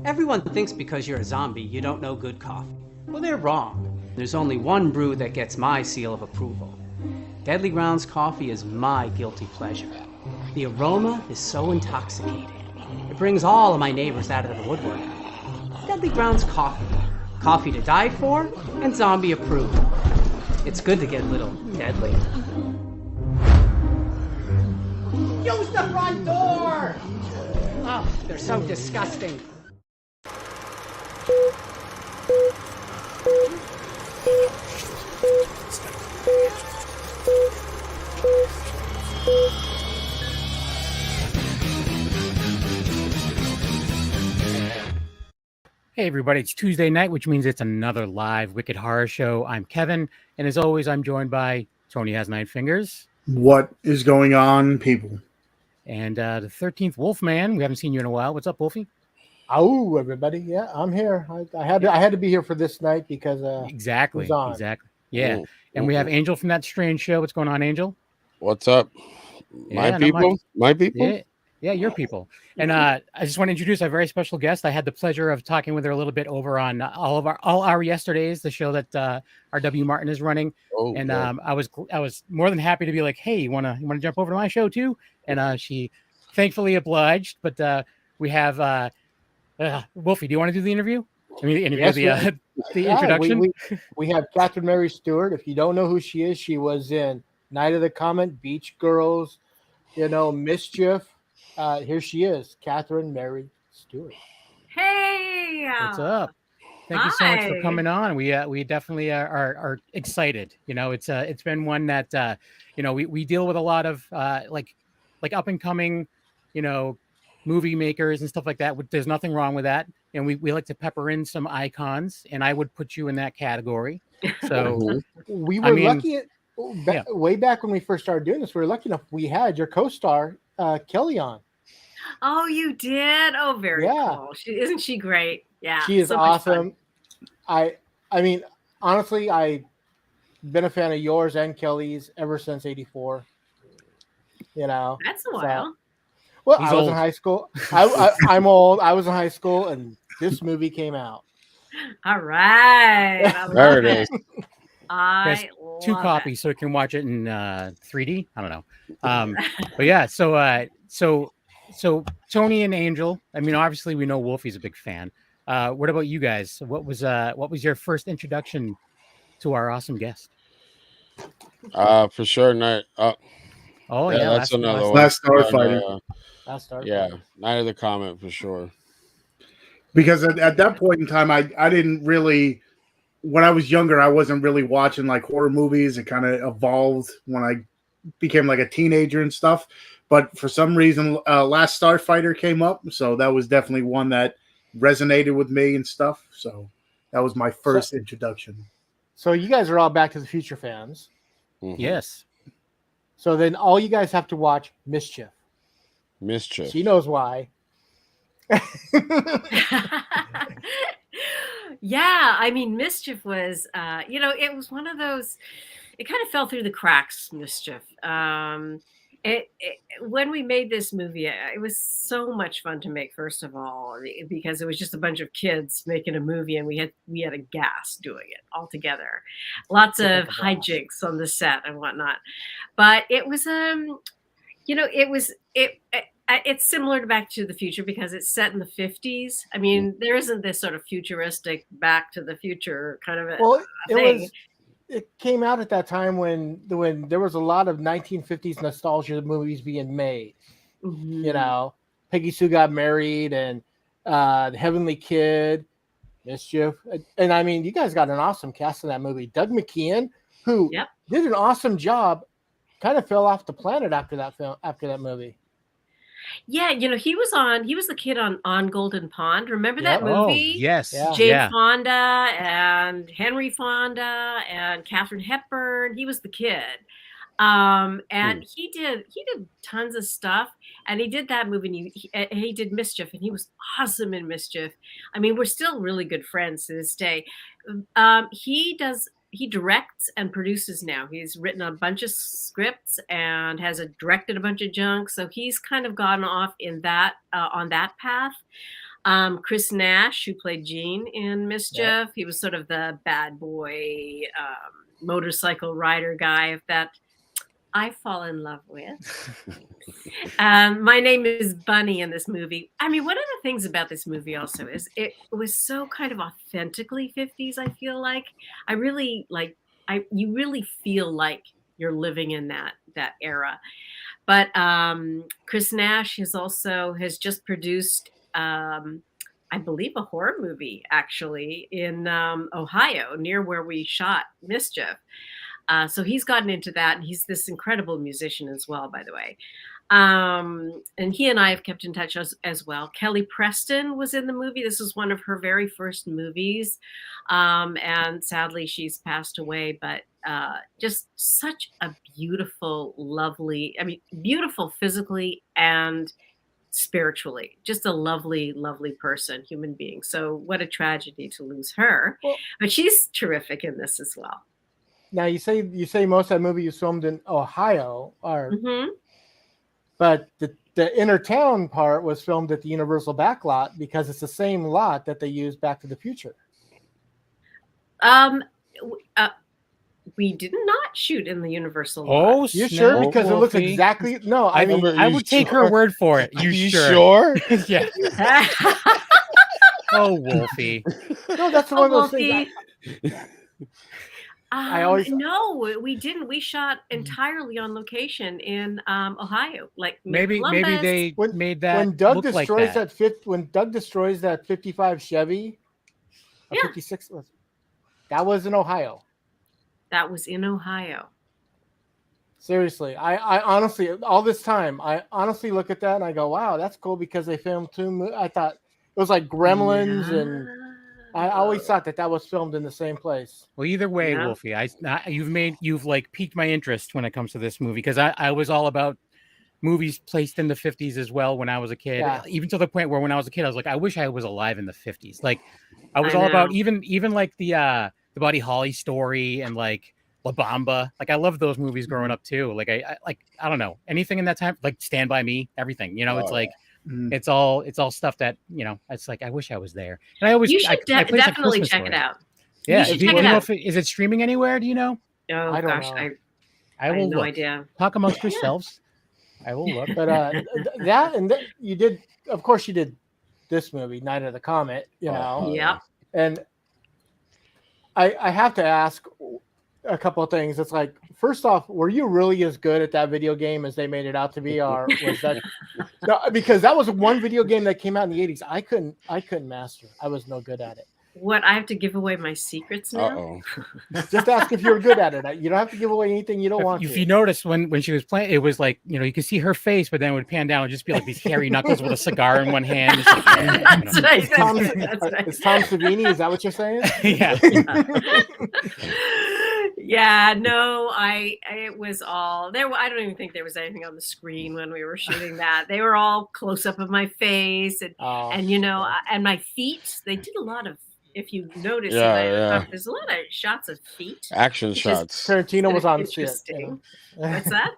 Everyone thinks because you're a zombie, you don't know good coffee. Well, they're wrong. There's only one brew that gets my seal of approval. Deadly Grounds coffee is my guilty pleasure. The aroma is so intoxicating. It brings all of my neighbors out of the woodwork. Deadly Grounds coffee. Coffee to die for and zombie approved. It's good to get a little deadly. Use the front door! Oh, they're so disgusting. Hey everybody, it's Tuesday night, which means it's another live Wicked Horror Show. I'm Kevin, and as always, I'm joined by Tony Has Nine Fingers. What is going on, people? And the 13th Wolfman. We haven't seen you in a while. What's up, Wolfie? Oh, everybody! Yeah, I'm here. I had to be here for this night because exactly. Yeah, and we have Angel from That Strange Show. What's going on, Angel? What's up, my people? Yeah, your people. And I just want to introduce a very special guest. I had the pleasure of talking with her a little bit over on all our yesterdays, the show that R.W. Martin is running. I was more than happy to be like, hey, you want to jump over to my show too? And she thankfully obliged. But we have Wolfie. Do you want to do the interview? The introduction. We have Catherine Mary Stewart. If you don't know who she is, she was in Night of the Comet, Beach Girls, Mischief. Here she is, Catherine Mary Stewart. Hey, what's up? Thank you so much for coming on. We definitely are excited. It's been one that we deal with a lot of like up and coming, movie makers and stuff like that. There's nothing wrong with that, and we like to pepper in some icons, and I would put you in that category. So we were lucky. Way back when we first started doing this, we were lucky enough we had your co-star Kelly on. Oh, you did? Oh, very cool. Isn't she great? Yeah, she is so awesome. I mean, honestly, I've been a fan of yours and Kelly's ever since '84. That's a while. Well, I was in high school. I'm old. I was in high school, and this movie came out. All right, there it is. There's two copies, so you can watch it in 3D. I don't know, but yeah. So Tony and Angel. I mean, obviously we know Wolfie's a big fan. What about you guys? What was your first introduction to our awesome guest? For sure, Night. That's another one. Last Starfighter. Yeah, Night of the Comet for sure. Because at that point in time, I didn't really. When I was younger, I wasn't really watching like horror movies. It kind of evolved when I became like a teenager and stuff. But for some reason, Last Starfighter came up. So that was definitely one that resonated with me and stuff. So that was my first introduction. So you guys are all Back to the Future fans. Mm-hmm. Yes. So then all you guys have to watch Mischief. She knows why. Yeah, I mean, Mischief was, it was one of those, it kind of fell through the cracks, Mischief. When we made this movie, it was so much fun to make, first of all, because it was just a bunch of kids making a movie, and we had a gas doing it all together. Lots of hijinks on the set and whatnot. But it was, it's similar to Back to the Future because it's set in the 50s. I mean, there isn't this sort of futuristic Back to the Future kind of thing. It came out at that time when there was a lot of 1950s nostalgia movies being made. Mm-hmm. Peggy Sue Got Married and The Heavenly Kid, Mischief. And I mean, you guys got an awesome cast in that movie. Doug McKeon, who did an awesome job, kind of fell off the planet after that movie. Yeah, he was the kid on Golden Pond. Remember that movie? Oh, yes. Jane Fonda and Henry Fonda and Katharine Hepburn. He was the kid. And he did tons of stuff, and he did that movie, and he did Mischief, and he was awesome in Mischief. I mean, we're still really good friends to this day. He does he directs and produces now. He's written a bunch of scripts and has directed a bunch of junk. So he's kind of gone off in that on that path. Chris Nash, who played Gene in Mischief, he was sort of the bad boy motorcycle rider guy that I fall in love with. My name is Bunny in this movie. I mean, one of the things about this movie also is it was so kind of authentically 50s. I feel like you really feel like you're living in that era. But Chris Nash has just produced, I believe, a horror movie actually in Ohio, near where we shot Mischief. So he's gotten into that, and he's this incredible musician as well, by the way. And he and I have kept in touch as well. Kelly Preston was in the movie. This was one of her very first movies. And sadly, she's passed away, but just such a beautiful, lovely, beautiful physically and spiritually, just a lovely, lovely person, human being. So what a tragedy to lose her. Well, but she's terrific in this as well. Now you say most of that movie you filmed in Ohio, but the inner town part was filmed at the Universal backlot because it's the same lot that they used Back to the Future. We did not shoot in the Universal lot. Oh, you sure? Because Wolfie. It looks exactly. No, I mean, I would take her word for it. You sure? Yeah. Oh, Wolfie. No, that's one of those things. No, we didn't. We shot entirely on location in Ohio. Like maybe they made that when Doug look destroys like that. When Doug destroys that 55 Chevy, 56, that was in Ohio. That was in Ohio. Seriously, I honestly, all this time, I honestly look at that and I go, wow, that's cool because they filmed two. I thought it was like Gremlins and. I always thought that was filmed in the same place. Well, either way, Wolfie, you've like piqued my interest when it comes to this movie because I was all about movies placed in the 50s as well when I was a kid. Yeah. Even to the point where when I was a kid, I was like, I wish I was alive in the 50s. Like, I was all about even like the Buddy Holly story and like La Bamba. Like, I loved those movies growing up too. Like, I don't know, anything in that time, like Stand By Me, everything. It's like. It's all stuff that it's like I wish I was there. And I always you should definitely check it out. Yeah, do you know is it streaming anywhere? Do you know? Oh I don't gosh, know. I will have no look. idea. Talk amongst yourselves. I will look. But that and you did, of course, you did this movie, Night of the Comet. Yeah. And I have to ask a couple of things. It's like, first off, were you really as good at that video game as they made it out to be, or was that? No, because that was one video game that came out in the 80s. I couldn't master. I was no good at it. What, I have to give away my secrets now? Just ask if you're good at it. You don't have to give away anything you don't want to. If you notice when she was playing, it was like, you could see her face, but then it would pan down and just be like these hairy knuckles with a cigar in one hand. That's right. It's Tom Savini. Is that what you're saying? Yeah. Yeah, no, it was all there. I don't even think there was anything on the screen when we were shooting that. They were all close up of my face and my feet. They did a lot of, if you notice, there's a lot of shots of feet. Action shots. Tarantino was on set. What's that?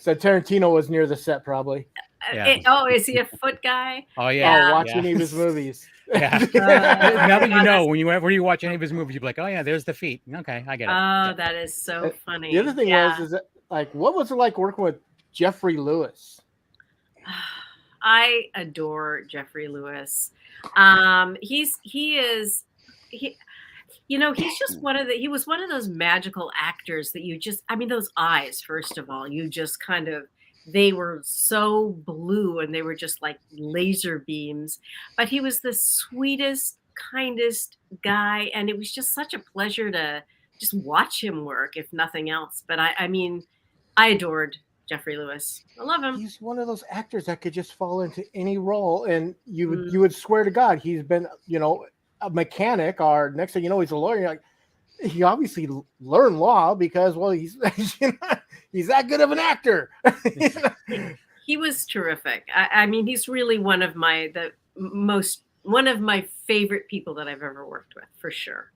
So Tarantino was near the set, probably. Is he a foot guy? Oh yeah. Watching any of his movies. Yeah. Now that you know, whenever you watch any of his movies, you're like, oh yeah, there's the feet. Okay, I get it. Oh, that is so funny. The other thing is that, like, what was it like working with Jeffrey Lewis? I adore Jeffrey Lewis. He's just he was one of those magical actors that you just, those eyes, first of all, you just kind of, they were so blue and they were just like laser beams, but he was the sweetest, kindest guy. And it was just such a pleasure to just watch him work, if nothing else. But I adored Jeffrey Lewis. I love him. He's one of those actors that could just fall into any role. And you would swear to God, he's been, a mechanic, or next thing you know, he's a lawyer. You're like, he obviously learned law because, well, he's he's that good of an actor. He was terrific. He's really one of my favorite people that I've ever worked with, for sure.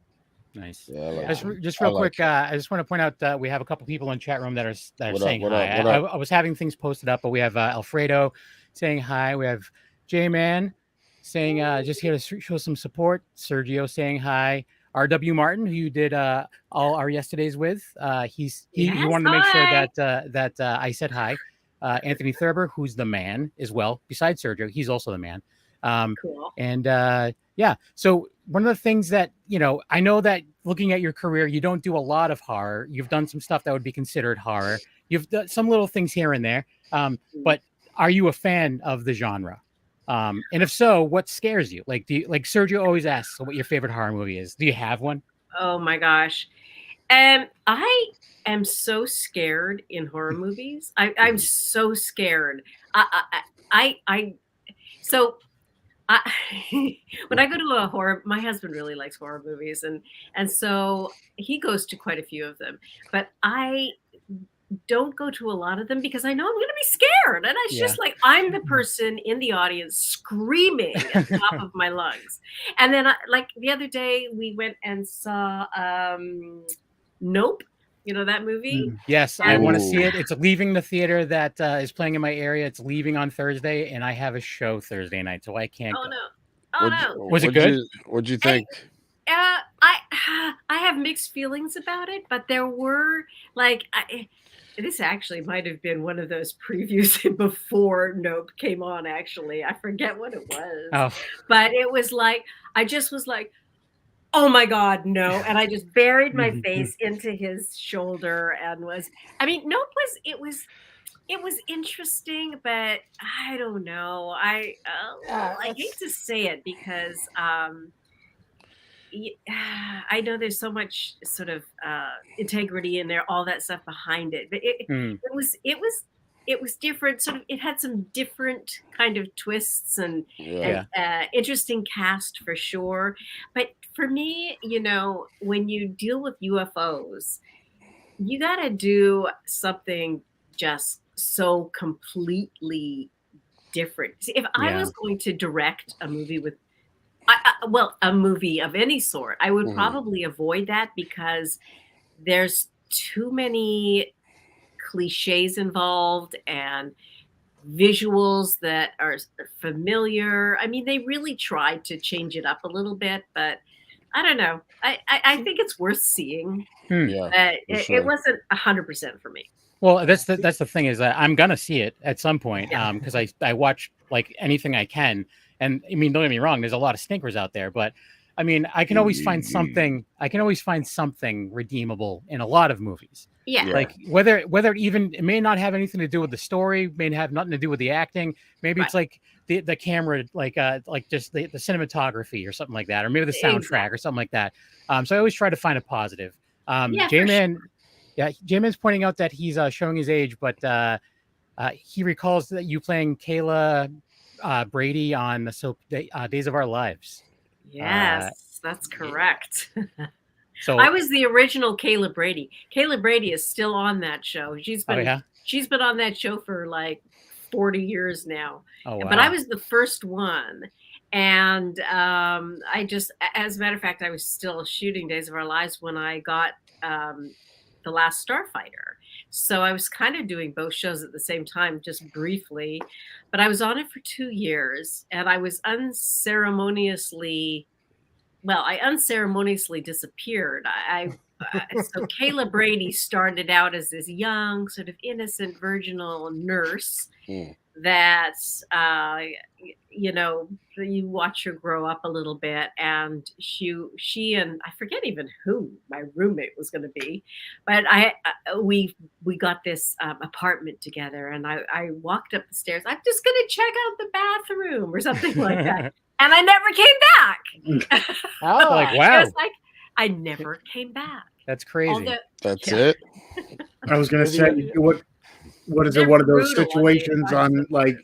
Nice. Yeah, just real quick, I just want to point out that we have a couple people in chat room that are saying hi. I was having things posted up, but we have Alfredo saying hi. We have J-Man saying just here to show some support. Sergio saying hi. R.W. Martin, who you did all our yesterdays with, he wanted to make sure that I said hi. Anthony Thurber, who's the man as well, besides Sergio, he's also the man. Cool. And yeah, so one of the things that, I know that looking at your career, you don't do a lot of horror. You've done some stuff that would be considered horror. You've done some little things here and there. But are you a fan of the genre? And if so, what scares you? Like, Sergio always asks what your favorite horror movie is. Do you have one? Oh my gosh. I am so scared in horror movies. I'm so scared. When I go to a horror, my husband really likes horror movies, and so he goes to quite a few of them. But I don't go to a lot of them because I know I'm going to be scared, and it's just like I'm the person in the audience screaming at the top of my lungs. And then, like the other day, we went and saw Nope. You know that movie? Yes, I want to see it. It's leaving the theater that is playing in my area. It's leaving on Thursday, and I have a show Thursday night, so I can't go. No. Was it good? What'd you think? I have mixed feelings about it, but there were this actually might have been one of those previews before Nope came on. Actually, I forget what it was, but it was like I just was like, oh my God, no. And I just buried my face into his shoulder and Nope it was interesting, but I don't know. I hate to say it because I know there's so much sort of integrity in there, all that stuff behind it. But it was different. Sort of, it had some different kind of twists and interesting cast for sure. But for me, when you deal with UFOs, you got to do something just so completely different. If I was going to direct a movie with, a movie of any sort, I would probably avoid that because there's too many cliches involved and visuals that are familiar. I mean, they really tried to change it up a little bit, but I don't know. I think it's worth seeing. It wasn't 100% for me. Well, that's the thing is that I'm gonna see it at some point because I watch like anything I can, and I mean, don't get me wrong, there's a lot of stinkers out there, but I mean, I can always find something. I can always find something redeemable in a lot of movies. Like whether it may not have anything to do with the story, may have nothing to do with the acting. Maybe it's like the camera, like just the cinematography or something like that, or maybe the soundtrack or something like that. So I always try to find a positive. J-Man, J-Man's pointing out that he's showing his age, but he recalls that you playing Kayla Brady on the soap Days of Our Lives. Yes, that's correct. So I was the original Kayla Brady. Kayla Brady is still on that show. She's been on that show for like 40 years now. Oh, wow. But I was the first one. And I just, as a matter of fact, I was still shooting Days of Our Lives when I got The Last Starfighter. So I was kind of doing both shows at the same time, just briefly. But I was on it for 2 years, and I was unceremoniously disappeared. So Kayla Brady started out as this young, sort of innocent, virginal nurse that, you watch her grow up a little bit. And she and I forget even who my roommate was going to be, but we got this apartment together, and I walked up the stairs. I'm just going to check out the bathroom or something like that. And I never came back. Like, wow. It's like, I never came back. That's crazy. That's it. I was going to say, what is it? One of those situations on like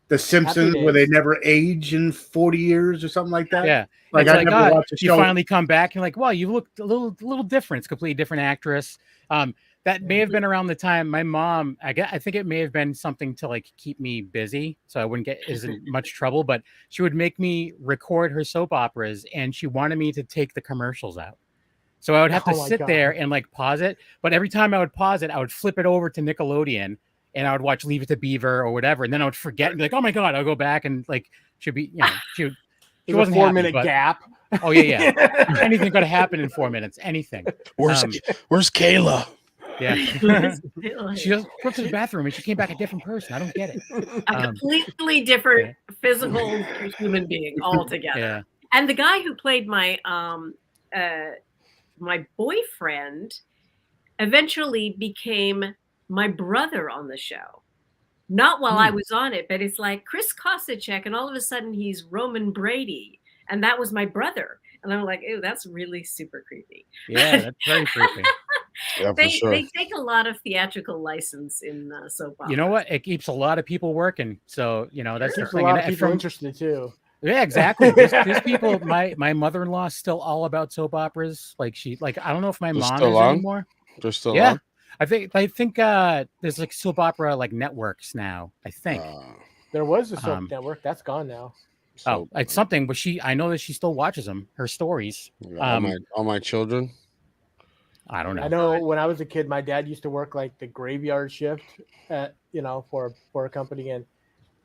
The Simpsons where they never age in 40 years or something like that? Yeah. Like I never watched a show. You finally come back and like, wow, you look a little different. It's a completely different actress. That may have been around the time my mom, I think it may have been something to like keep me busy so I wouldn't get as much trouble, but she would make me record her soap operas, and she wanted me to take the commercials out. So I would have to sit there and like pause it. But every time I would pause it, I would flip it over to Nickelodeon and I would watch Leave It to Beaver or whatever. And then I would forget and be like, oh my God, I'll go back and like, she wasn't a 4-minute gap. Oh yeah. Anything could have happened in 4 minutes. Anything. Where's Kayla? Yeah. She just went to the bathroom and she came back a different person. I don't get it. A completely different physical human being altogether. Yeah. And the guy who played my my boyfriend eventually became my brother on the show. Not while I was on it, but it's like Chris Kosacek, and all of a sudden he's Roman Brady, and that was my brother. And I'm like, ew, that's really super creepy. Yeah, that's very creepy. Yeah, They for sure. take a lot of theatrical license in soap opera. You know what? It keeps a lot of people working. So, that's the There's thing. a lot of people interested too. Yeah, exactly. There's people. My mother-in-law is still all about soap operas. Like I don't know if my mom is anymore. They're still on? I think there's like soap opera like networks now. I think there was a soap network that's gone now. It's something, but I know that she still watches them. Her stories. All my children. I don't know. I know when I was a kid, my dad used to work like the graveyard shift, for a company, and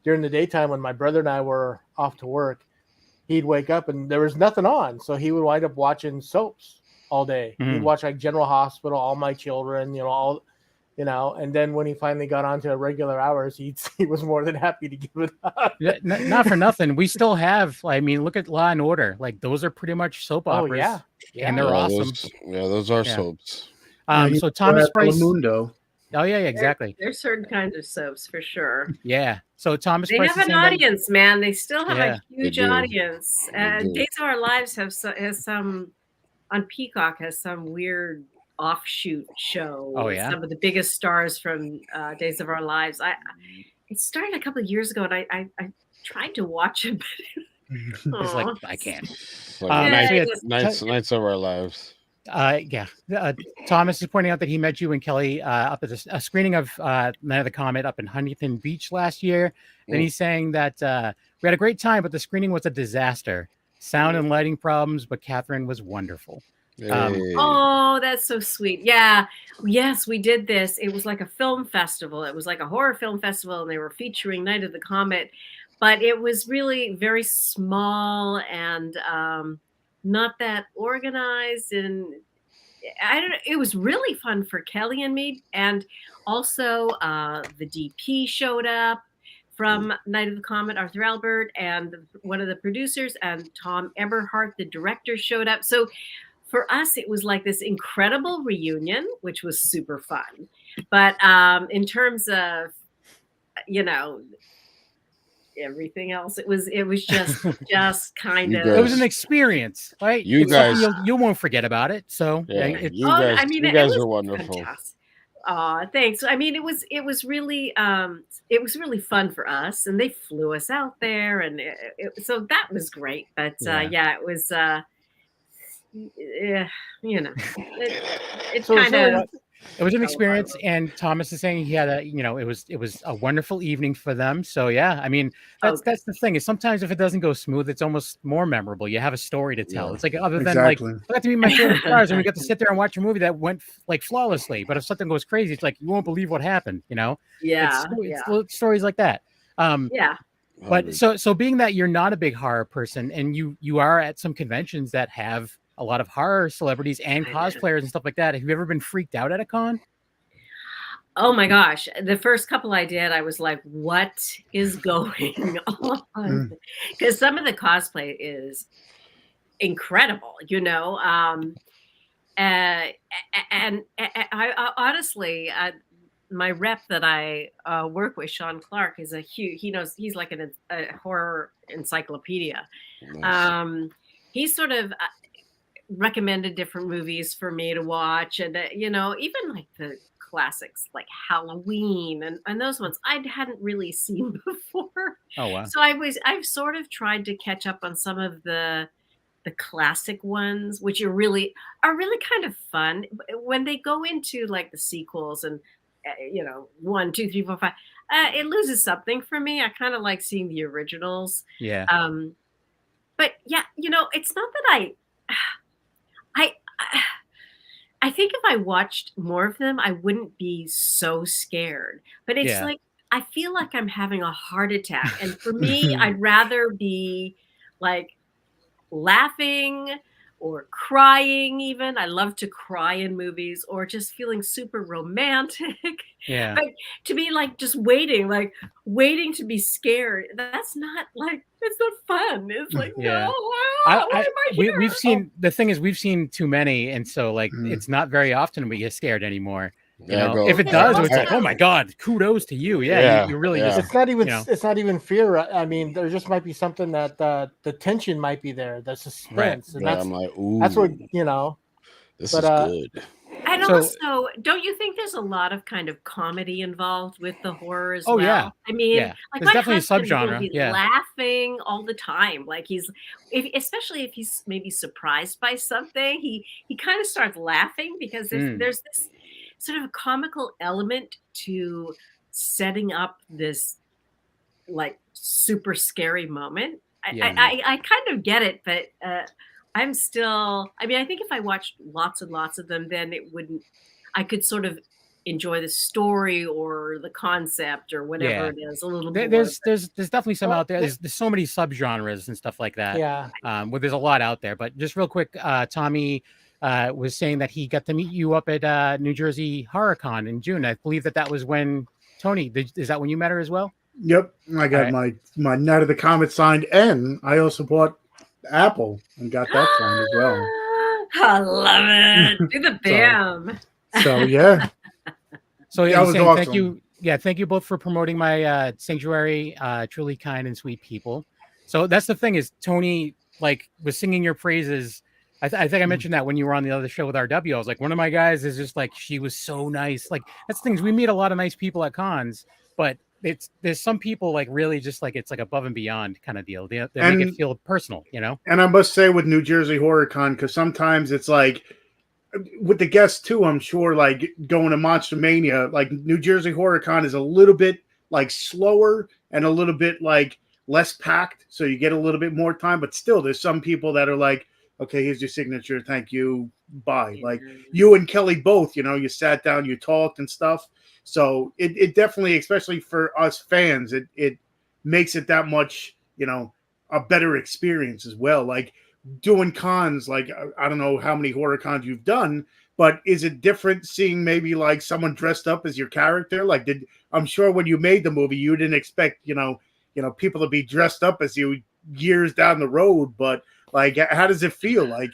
during the daytime when my brother and I were off to work, he'd wake up and there was nothing on, so he would wind up watching soaps all day. He'd watch like General Hospital, All My Children, and then when he finally got onto regular hours, he was more than happy to give it up. Not for nothing. We still have, look at Law and Order. Like those are pretty much soap operas. Yeah. And they're awesome. Those are soaps. So Thomas Price. Telemundo. Oh yeah, exactly. There's certain kinds of soaps for sure. Yeah. So Thomas They Price have an audience, man. They still have a huge audience. Days of Our Lives has some on Peacock has some weird offshoot show. Oh yeah. Some of the biggest stars from Days of Our Lives. It started a couple of years ago, and I tried to watch it, but it's like I can't. Nights of Our Lives. Thomas is pointing out that he met you and Kelly up at a screening of Night of the Comet up in Huntington Beach last year. Then he's saying that we had a great time, but the screening was a disaster. Sound and lighting problems, but Catherine was wonderful. Oh, that's so sweet. Yeah. Yes, we did this. It was like a film festival. It was like a horror film festival, and they were featuring Night of the Comet, but it was really very small and not that organized. And I don't know. It was really fun for Kelly and me. And also the DP showed up from Night of the Comet, Arthur Albert, and one of the producers, and Tom Eberhardt, the director, showed up. So for us, it was like this incredible reunion, which was super fun. But in terms of, everything else, it was just kind of. It was an experience, right? You guys, you won't forget about it. So you guys are wonderful. Fantastic. Thanks. I mean, it was really fun for us, and they flew us out there, and so that was great. But it was. It's kind of. It was an experience, and Thomas is saying he had it was a wonderful evening for them. So yeah, I mean that's the thing is sometimes if it doesn't go smooth, it's almost more memorable. You have a story to tell. It's like other than like I got to meet my favorite stars, and we got to sit there and watch a movie that went like flawlessly. But if something goes crazy, it's like you won't believe what happened. It's stories like that. But so being that you're not a big horror person, and you are at some conventions that have a lot of horror celebrities and cosplayers and stuff like that. Have you ever been freaked out at a con? Oh my gosh. The first couple I did, I was like, what is going on? Because some of the cosplay is incredible, and I honestly, my rep that I work with, Sean Clark, is he's like a horror encyclopedia. Nice. He's sort of recommended different movies for me to watch, and even like the classics like Halloween and those ones I hadn't really seen before. Oh wow. So I've sort of tried to catch up on some of the classic ones, which are really kind of fun when they go into like the sequels and 1, 2, 3, 4, 5. It loses something for me. I kind of like seeing the originals. Yeah. But yeah, it's not that I think if I watched more of them, I wouldn't be so scared. But it's like I feel like I'm having a heart attack, and for me, I'd rather be like laughing or crying even. I love to cry in movies, or just feeling super romantic. Yeah. But to be like just waiting to be scared, that's not fun. It's like, Yeah. no, why am I here? We've seen, the thing is, we've seen too many, and so like it's not very often we get scared anymore. You know, if it does, it's like, oh my God, kudos to you. Yeah, you really just. It's not even. It's not even fear. I mean, there just might be something that the tension might be there, the suspense, and I'm like, ooh, that's what you know. This is good. And also, don't you think there's a lot of kind of comedy involved with the horror as well? Yeah. I mean, like there's my definitely husband a subgenre. Will be laughing all the time, like especially if he's maybe surprised by something, he kind of starts laughing because there's this sort of a comical element to setting up this like super scary moment. I kind of get it, but I'm still, I mean, I think if I watched lots and lots of them, then I could sort of enjoy the story or the concept or whatever it is a little bit. There's definitely some out there. There's so many subgenres and stuff like that. Yeah. Well, there's a lot out there, but just real quick, Tommy was saying that he got to meet you up at New Jersey HorrorCon in June. I believe that was when Tony, is that when you met her as well? Yep. I got my Night of the Comet signed, and I also bought Apple and got that signed as well. I love it. Do the bam. So yeah. So that was awesome. Thank you. Yeah, thank you both for promoting my Sanctuary, truly kind and sweet people. So that's the thing is Tony was singing your praises. I think I mentioned that when you were on the other show with RW. I was like, one of my guys is just like, she was so nice. Like that's things we meet a lot of nice people at cons, but there's some people like really just like it's like above and beyond kind of deal. They make it feel personal, you know. And I must say with New Jersey HorrorCon, because sometimes it's like with the guests too, I'm sure like going to Monster Mania, like New Jersey HorrorCon is a little bit like slower and a little bit like less packed, so you get a little bit more time. But still, there's some people that are like, okay, here's your signature, thank you, bye. Like you and Kelly both, you know, you sat down, you talked and stuff. So it definitely, especially for us fans, it makes it that much, you know, a better experience as well. Like doing cons, like I don't know how many horror cons you've done, but is it different seeing maybe like someone dressed up as your character? Like I'm sure when you made the movie, you didn't expect, you know, people to be dressed up as you years down the road, but like, how does it feel? Like,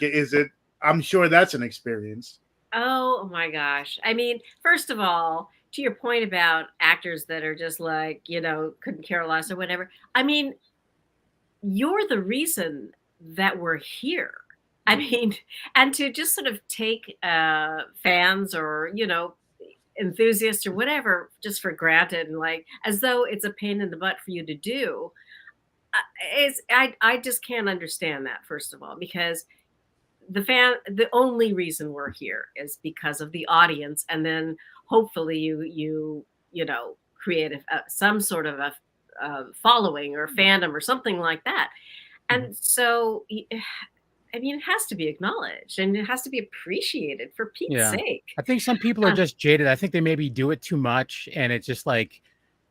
I'm sure that's an experience. Oh my gosh. I mean, first of all, to your point about actors that are just like, you know, couldn't care less or whatever. I mean, you're the reason that we're here. I mean, and to just sort of take fans or, you know, enthusiasts or whatever just for granted and like as though it's a pain in the butt for you to do. I just can't understand that, first of all, because the only reason we're here is because of the audience, and then hopefully you know create some sort of a following or fandom or something like that. And so I mean, it has to be acknowledged and it has to be appreciated for Pete's sake. I think some people are just jaded. I think they maybe do it too much, and it's just like,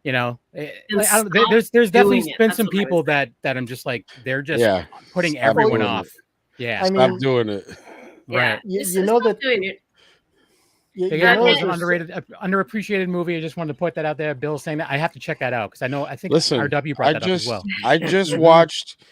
you know, there's definitely been some people that I'm just like, they're just putting everyone off. Yeah, I mean, stop doing it. Right. You know that. It's an underappreciated movie. I just wanted to put that out there. Bill's saying that. I have to check that out because I think RW brought that up as well. I just watched,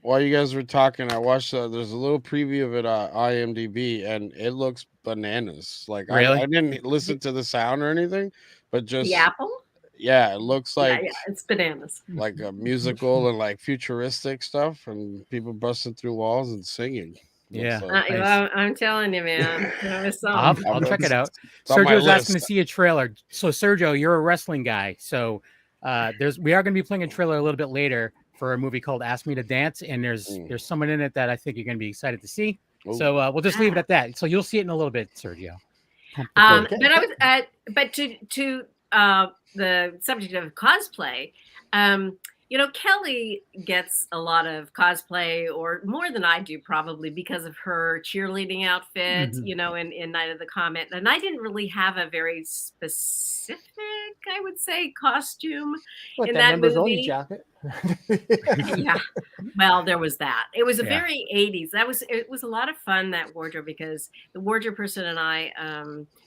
while you guys were talking, I watched, there's a little preview of it on IMDb, and it looks bananas. Like, really? I didn't listen to the sound or anything, but just... The apple? Yeah, it looks like... Yeah, it's bananas. Like a musical and like futuristic stuff, and people busting through walls and singing. Yeah, nice. I'm telling you, man. I'll check it out. Sergio's asking to see a trailer. So Sergio, you're a wrestling guy, so we are going to be playing a trailer a little bit later for a movie called Ask Me to Dance, and there's someone in it that I think you're going to be excited to see. Ooh. So we'll just leave it at that. So you'll see it in a little bit, Sergio. But I was, but to the subject of cosplay, Kelly gets a lot of cosplay, or more than I do probably, because of her cheerleading outfit, in Night of the Comet. And I didn't really have a very specific, I would say, costume in that that members only movie. jacket. Yeah. Well, there was that. It was a Yeah. very 80s. It was a lot of fun, that wardrobe, because the wardrobe person and I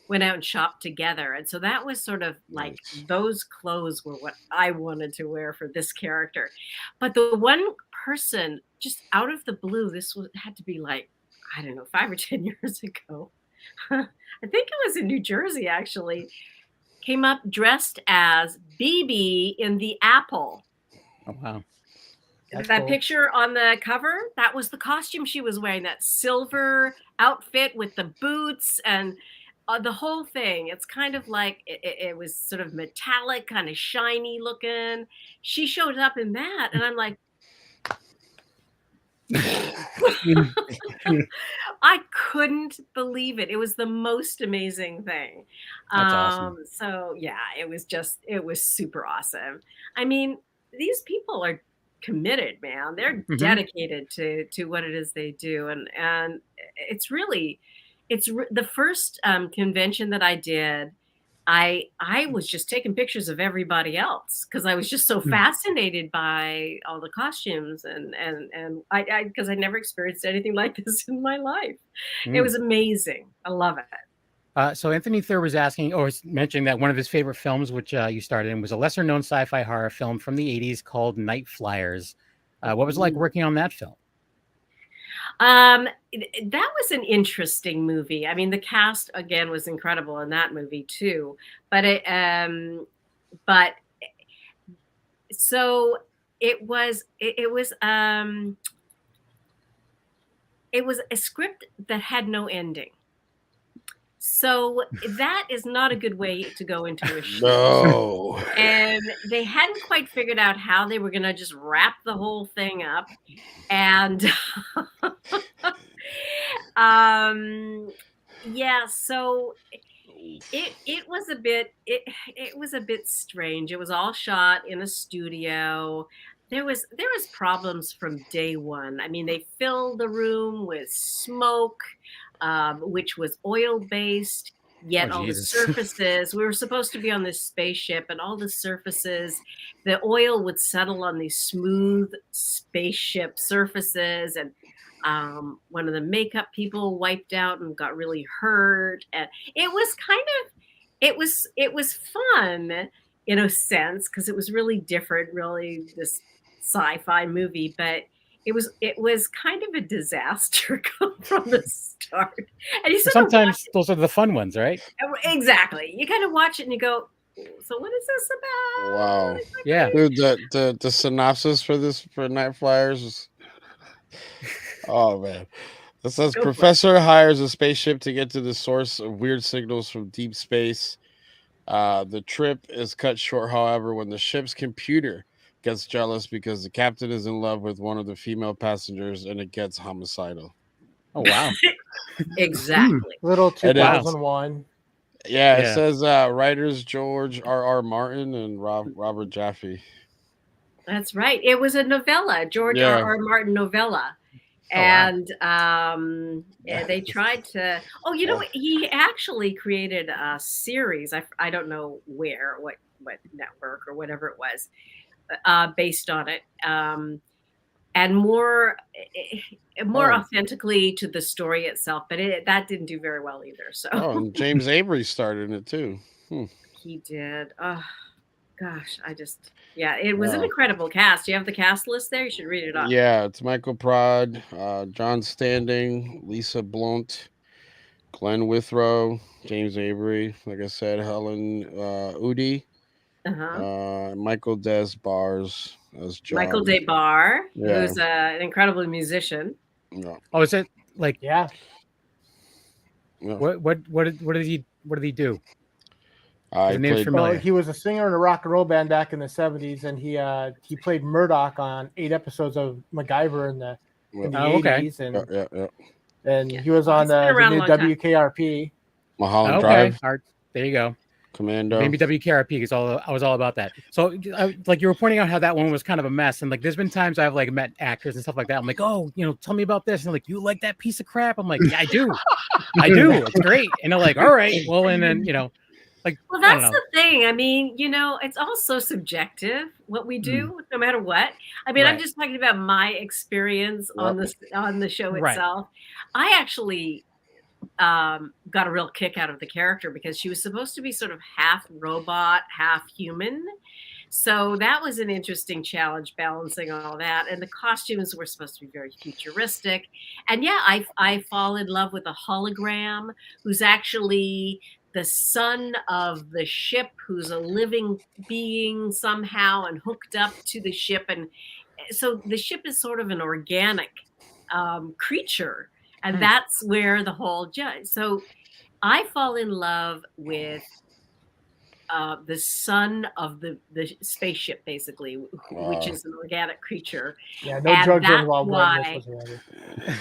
went out and shopped together. And so that was sort of like those clothes were what I wanted to wear for this character. But the one person, just out of the blue, had to be like, I don't know, 5 or 10 years ago. I think it was in New Jersey, actually. Came up dressed as BB in The Apple. Oh, wow. That's that cool. picture on the cover, that was the costume she was wearing, that silver outfit with the boots and the whole thing. It's kind of like, it was sort of metallic, kind of shiny looking. She showed up in that, and I'm like, I couldn't believe it. It was the most amazing thing. That's awesome. So yeah, it was super awesome. I mean, these people are committed, man. They're dedicated to what it is they do. And it's the first convention that I did. I was just taking pictures of everybody else because I was just so fascinated by all the costumes, and I because I never experienced anything like this in my life. It was amazing. I love it. So Anthony Thur was asking, or mentioning, that one of his favorite films, which you started in, was a lesser-known sci-fi horror film from the 80s called Night Flyers. What was it like working on that film? That was an interesting movie. I mean, the cast again was incredible in that movie too. But so it was a script that had no ending. So that is not a good way to go into a show. No. And they hadn't quite figured out how they were going to just wrap the whole thing up. And yeah, so it was a bit it was a bit strange. It was all shot in a studio. There was problems from day one. I mean, they filled the room with smoke, which was oil-based, yet all the surfaces, we were supposed to be on this spaceship, and all the surfaces, the oil would settle on these smooth spaceship surfaces, and one of the makeup people wiped out and got really hurt. And it was fun in a sense, because it was really different, really this sci-fi movie, but it was kind of a disaster from the start. And sometimes those are the fun ones, right? Exactly. You kind of watch it and you go, so what is this about? Wow. Yeah. Dude, the synopsis for Night Flyers was, oh man. It says Professor hires a spaceship to get to the source of weird signals from deep space. The trip is cut short, however, when the ship's computer gets jealous because the captain is in love with one of the female passengers, and it gets homicidal. Oh wow. Exactly. Little 2001. Yeah, it says writers George R.R. Martin and Robert Jaffe. That's right. It was a novella, George R.R. Martin novella. And they tried to. Oh, you know, he actually created a series. I don't know where, what network or whatever it was, based on it, and more authentically to the story itself. But that didn't do very well either. So. Oh, and James Avery starred in it too. He did. Oh, gosh, it was an incredible cast. You have the cast list there? You should read it off. Yeah, it's Michael Prod, John Standing, Lisa Blount, Glenn Withrow, James Avery, like I said, Helen Udy, Michael Des Bars as John. Michael Des Barres, who's an incredible musician. Yeah. Oh, is it like? Yeah. What did he do? He was a singer in a rock and roll band back in the 70s, and he played Murdoch on 8 episodes of MacGyver in the 80s. Okay. And he was on the new WKRP. Mulholland Drive. There you go. Commando. Maybe WKRP is all. I was all about that. So, like you were pointing out how that one was kind of a mess, and like there's been times I've like met actors and stuff like that. I'm like, oh, tell me about this, and they're like, you like that piece of crap? I'm like, yeah, I do, It's great, and they're like, all right, well, and then like, well, that's the thing. I mean, it's all so subjective what we do, no matter what. I mean, I'm just talking about my experience on the show itself. I actually got a real kick out of the character because she was supposed to be sort of half robot, half human. So that was an interesting challenge, balancing all that. And the costumes were supposed to be very futuristic. And yeah, I fall in love with a hologram who's actually the son of the ship, who's a living being somehow and hooked up to the ship. And so the ship is sort of an organic creature. And that's where the whole judge. So I fall in love with the son of the spaceship, basically, which is an organic creature. Yeah, no drugs involved.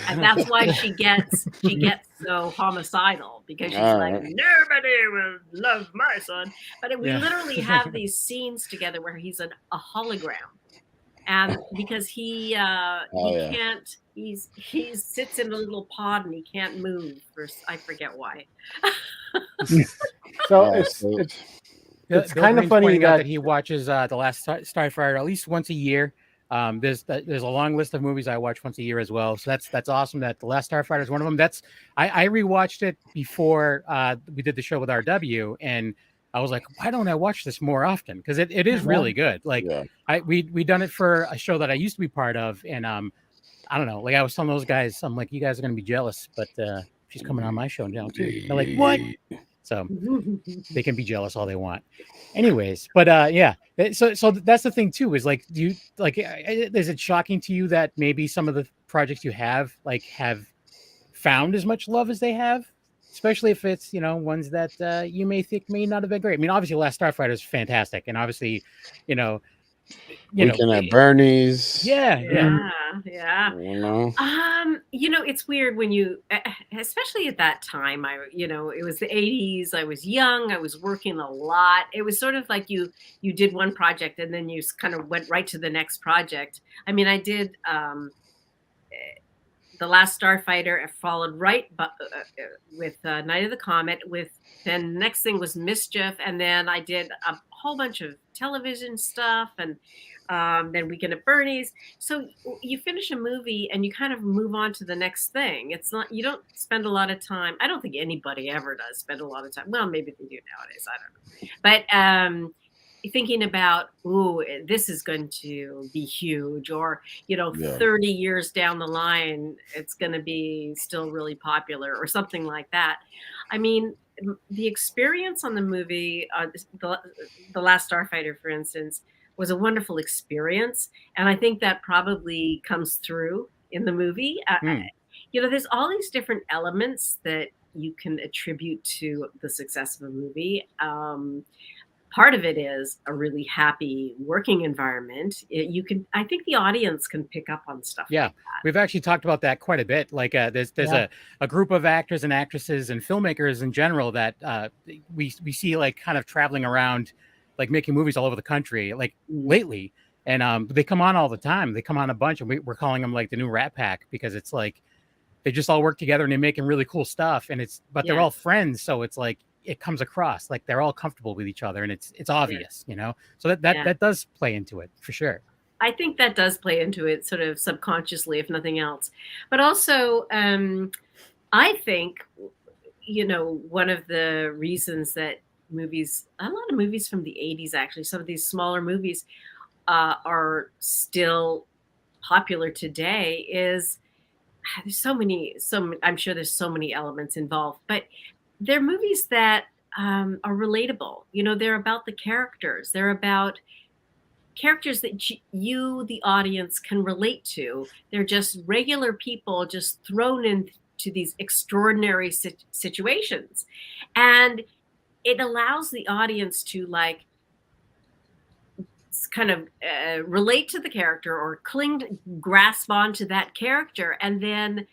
And that's why she gets so homicidal, because she's like, nobody will love my son. But we literally have these scenes together where he's a hologram. And because he can't, he sits in a little pod and he can't move. I forget why. So it's kind of funny that he watches The Last Starfighter at least once a year. There's a long list of movies I watch once a year as well. So that's awesome that The Last Starfighter is one of them. I rewatched it before we did the show with RW, and I was like, why don't I watch this more often? Because it is really good. Like we done it for a show that I used to be part of, and I don't know. Like I was telling those guys, I'm like, you guys are gonna be jealous, but she's coming on my show now too. They're like, what? So they can be jealous all they want. Anyways, but so that's the thing too, is like, do you like, is it shocking to you that maybe some of the projects you have found as much love as they have? Especially if it's, ones that you may think may not have been great. I mean, obviously Last Starfighter is fantastic. And obviously, Weekend at Bernie's. Yeah. It's weird when you, especially at that time, it was the 80s. I was young. I was working a lot. It was sort of like you did one project and then you kind of went right to the next project. I mean, I did The Last Starfighter, followed right with Night of the Comet. Then the next thing was Mischief, and then I did a whole bunch of television stuff, and then Weekend at Bernie's. So you finish a movie and you kind of move on to the next thing. It's not, you don't spend a lot of time. I don't think anybody ever does spend a lot of time. Well, maybe they do nowadays. I don't know. But thinking about, this is going to be huge, or 30 years down the line it's going to be still really popular, or something like that. I mean, the experience on the movie, the Last Starfighter, for instance, was a wonderful experience, and I think that probably comes through in the movie. There's all these different elements that you can attribute to the success of a movie. Part of it is a really happy working environment. I think the audience can pick up on stuff. Yeah, like that. We've actually talked about that quite a bit. Like there's a group of actors and actresses and filmmakers in general that we see like kind of traveling around, like making movies all over the country, like lately. And they come on all the time. They come on a bunch, and we're calling them like the new Rat Pack, because it's like they just all work together and they're making really cool stuff. And they're all friends, so it's like it comes across like they're all comfortable with each other, and it's obvious, so that does play into it for sure. I think that does play into it, sort of subconsciously, if nothing else. But also I think one of the reasons that a lot of movies from the 80s, actually some of these smaller movies are still popular today is there's I'm sure there's so many elements involved, but they're movies that are relatable. They're about the characters. They're about characters that you, the audience, can relate to. They're just regular people just thrown into these extraordinary situations. And it allows the audience to kind of relate to the character, or grasp onto that character, and then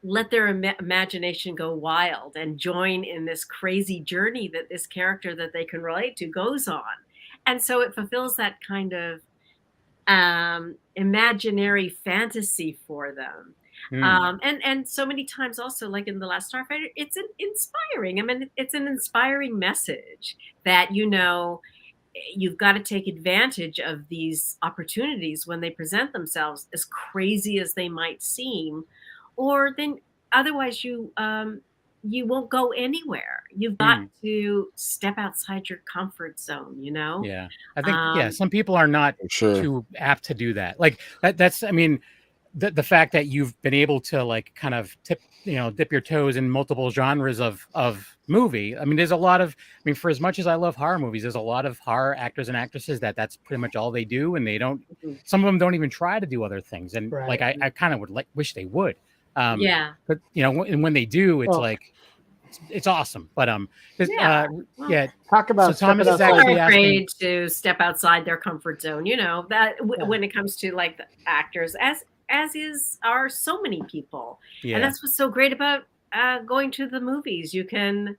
let their imagination go wild and join in this crazy journey that this character that they can relate to goes on. And so it fulfills that kind of imaginary fantasy for them. And so many times also, like in The Last Starfighter, it's an inspiring. I mean, it's an inspiring message that, you know, you've got to take advantage of these opportunities when they present themselves, as crazy as they might seem, or then otherwise you won't go anywhere. You've got to step outside your comfort zone, you know? Yeah. I think, some people are not too apt to do that. Like that's, I mean, the fact that you've been able to like kind of dip your toes in multiple genres of movie. I mean, there's a lot of, I mean, for as much as I love horror movies, there's a lot of horror actors and actresses that's pretty much all they do. And they don't, some of them don't even try to do other things. And like, I kind of would wish they would. But you know, when they do, it's like, it's awesome. But talk about, so Thomas is actually afraid to step outside their comfort zone, you know, that when it comes to like the actors, as are so many people. And that's what's so great about going to the movies. You can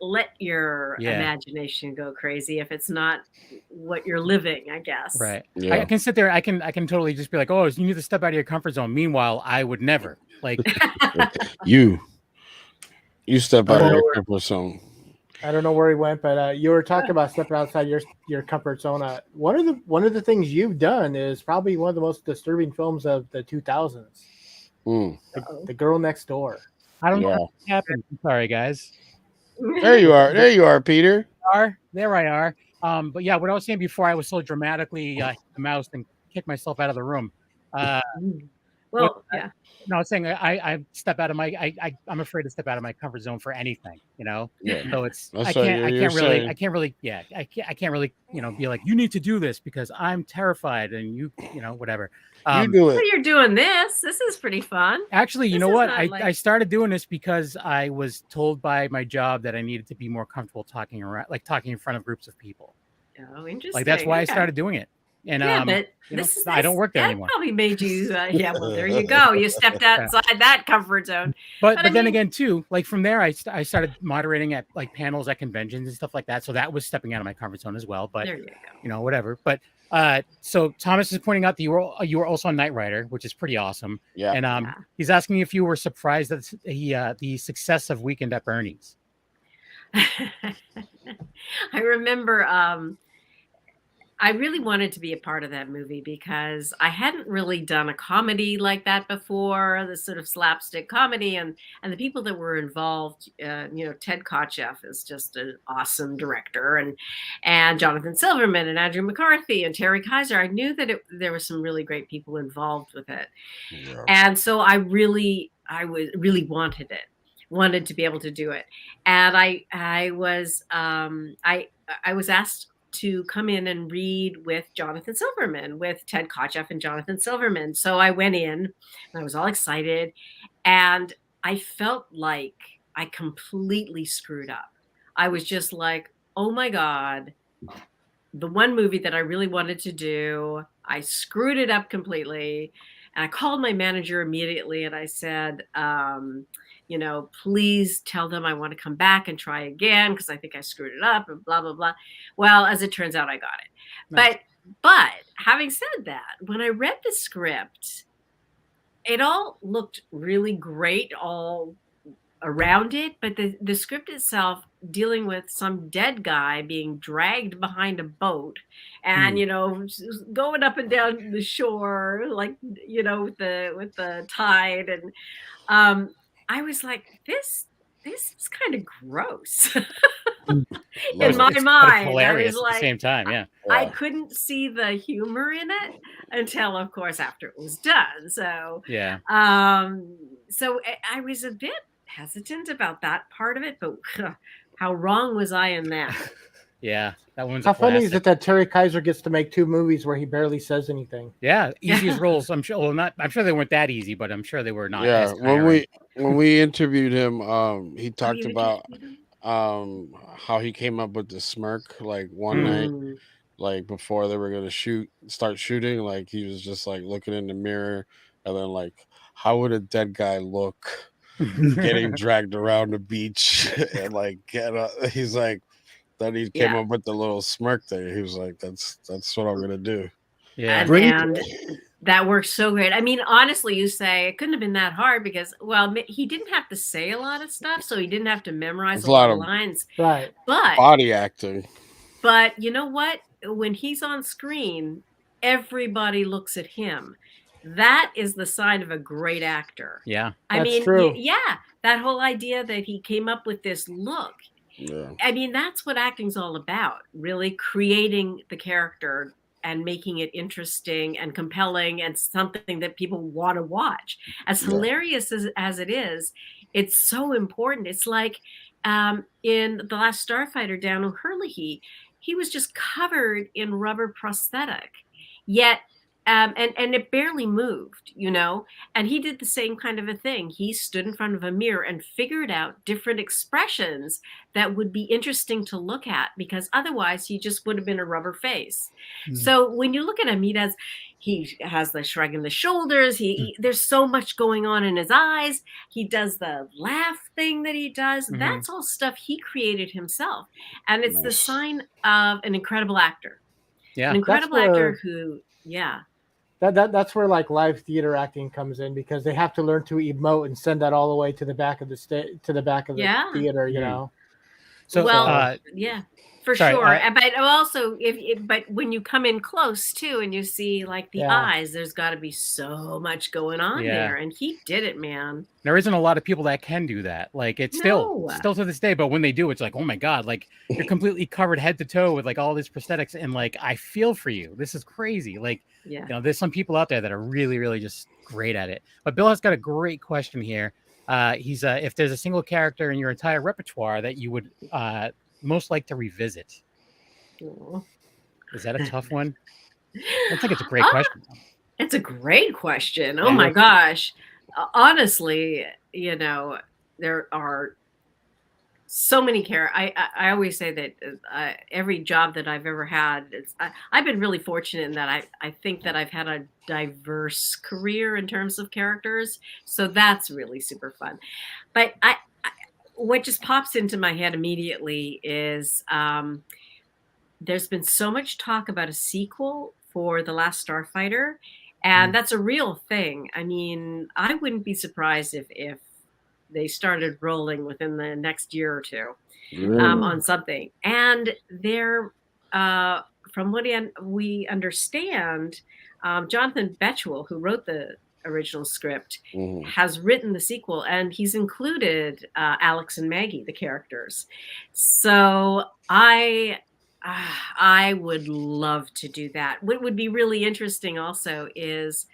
let your imagination go crazy if it's not what you're living, I guess. Right. I can sit there, I can totally just be like, oh, you need to step out of your comfort zone. Meanwhile, I would never. Like you step out of your comfort zone. I don't know where he went, but you were talking about stepping outside your comfort zone. One of the things you've done is probably one of the most disturbing films of the 2000s. The Girl Next Door. I don't know what happened. I'm sorry, guys. There you are, Peter. There I are. But yeah, what I was saying before, I was so dramatically hit the mouse and kicked myself out of the room. No, I was saying I step out of my I'm afraid to step out of my comfort zone for anything, you know. So it's I can't really be like, you need to do this because I'm terrified and you know whatever. You do it. Well, you're doing this. This is pretty fun. Actually, you know what? I started doing this because I was told by my job that I needed to be more comfortable talking in front of groups of people. Oh, interesting. Like that's why I started doing it. And but I don't work there anymore. Probably made you well, there you go. You stepped outside that comfort zone. But then again too, like from there I started moderating at like panels at conventions and stuff like that. So that was stepping out of my comfort zone as well. But there you go. You know, whatever. But so Thomas is pointing out that you were also on Knight Rider, which is pretty awesome. Yeah. And he's asking if you were surprised that the success of Weekend at Bernie's. I remember I really wanted to be a part of that movie because I hadn't really done a comedy like that before, this sort of slapstick comedy, and the people that were involved, Ted Kotcheff is just an awesome director, and Jonathan Silverman and Andrew McCarthy and Terry Kaiser. I knew that there were some really great people involved with it, and so I really wanted to be able to do it, and I was asked to come in and read with Jonathan Silverman, with Ted Kotcheff and Jonathan Silverman. So I went in and I was all excited and I felt like I completely screwed up. I was just like, oh my God, the one movie that I really wanted to do, I screwed it up completely. And I called my manager immediately and I said, please tell them I want to come back and try again because I think I screwed it up and blah, blah, blah. Well, as it turns out, I got it. Nice. But having said that, when I read the script, it all looked really great all around it. But the script itself, dealing with some dead guy being dragged behind a boat and, going up and down the shore, like, with the tide. And I was like, this is kind of gross in my mind. Hilarious I was like, at the same time, yeah. I couldn't see the humor in it until, of course, after it was done. So yeah. So I was a bit hesitant about that part of it, but how wrong was I in that? Yeah, that one's how funny is it that Terry Kaiser gets to make two movies where he barely says anything? Yeah, easiest roles. I'm sure. Well, I'm sure they weren't that easy, but I'm sure they were not. Yeah, when we interviewed him, he talked about how he came up with the smirk like one night, like before they were gonna start shooting. Like he was just like looking in the mirror and then like how would a dead guy look getting dragged around the beach and like he's like, then he came up with the little smirk there. He was like, that's what I'm gonna do. Yeah. And that works so great. I mean, honestly, you say it couldn't have been that hard because, well, he didn't have to say a lot of stuff, so he didn't have to memorize a lot of lines. Right. But body acting. But you know what? When he's on screen, everybody looks at him. That is the sign of a great actor. Yeah. I mean, true. yeah, that whole idea that he came up with this look. Yeah. I mean, that's what acting's all about, really creating the character and making it interesting and compelling and something that people want to watch. As hilarious as it is, it's so important. It's like in The Last Starfighter, Daniel Hurley, he was just covered in rubber prosthetic, yet and it barely moved, you know, and he did the same kind of a thing. He stood in front of a mirror and figured out different expressions that would be interesting to look at, because otherwise he just would have been a rubber face. So when you look at him, he has the shrug in the shoulders. There's so much going on in his eyes. He does the laugh thing that he does. That's all stuff he created himself. And it's the sign of an incredible actor. Yeah. An incredible actor who, That's where like live theater acting comes in, because they have to learn to emote and send that all the way to the back of the theater, you know. So for sure. But also, but when you come in close too, and you see like the eyes, there's got to be so much going on there, and he did it, man. There isn't a lot of people that can do that. Like it's still to this day, but when they do, it's like, oh my god, like you're completely covered head to toe with like all these prosthetics, and like I feel for you. This is crazy. Like, you know, there's some people out there that are really, really just great at it. But Bill has got a great question here. He's if there's a single character in your entire repertoire that you would most like to revisit. Is that a tough one? I think it's a great question. It's a great question. Oh my gosh. Honestly, you know, there are so many characters. I always say that every job that I've ever had, I've been really fortunate in that I think that I've had a diverse career in terms of characters. So that's really super fun. But what just pops into my head immediately is there's been so much talk about a sequel for The Last Starfighter, and that's a real thing. I mean, I wouldn't be surprised if they started rolling within the next year or two on something. And they're, from what we understand, Jonathan Betchwell, who wrote the original script, has written the sequel, and he's included Alex and Maggie, the characters. So I would love to do that. What would be really interesting also is,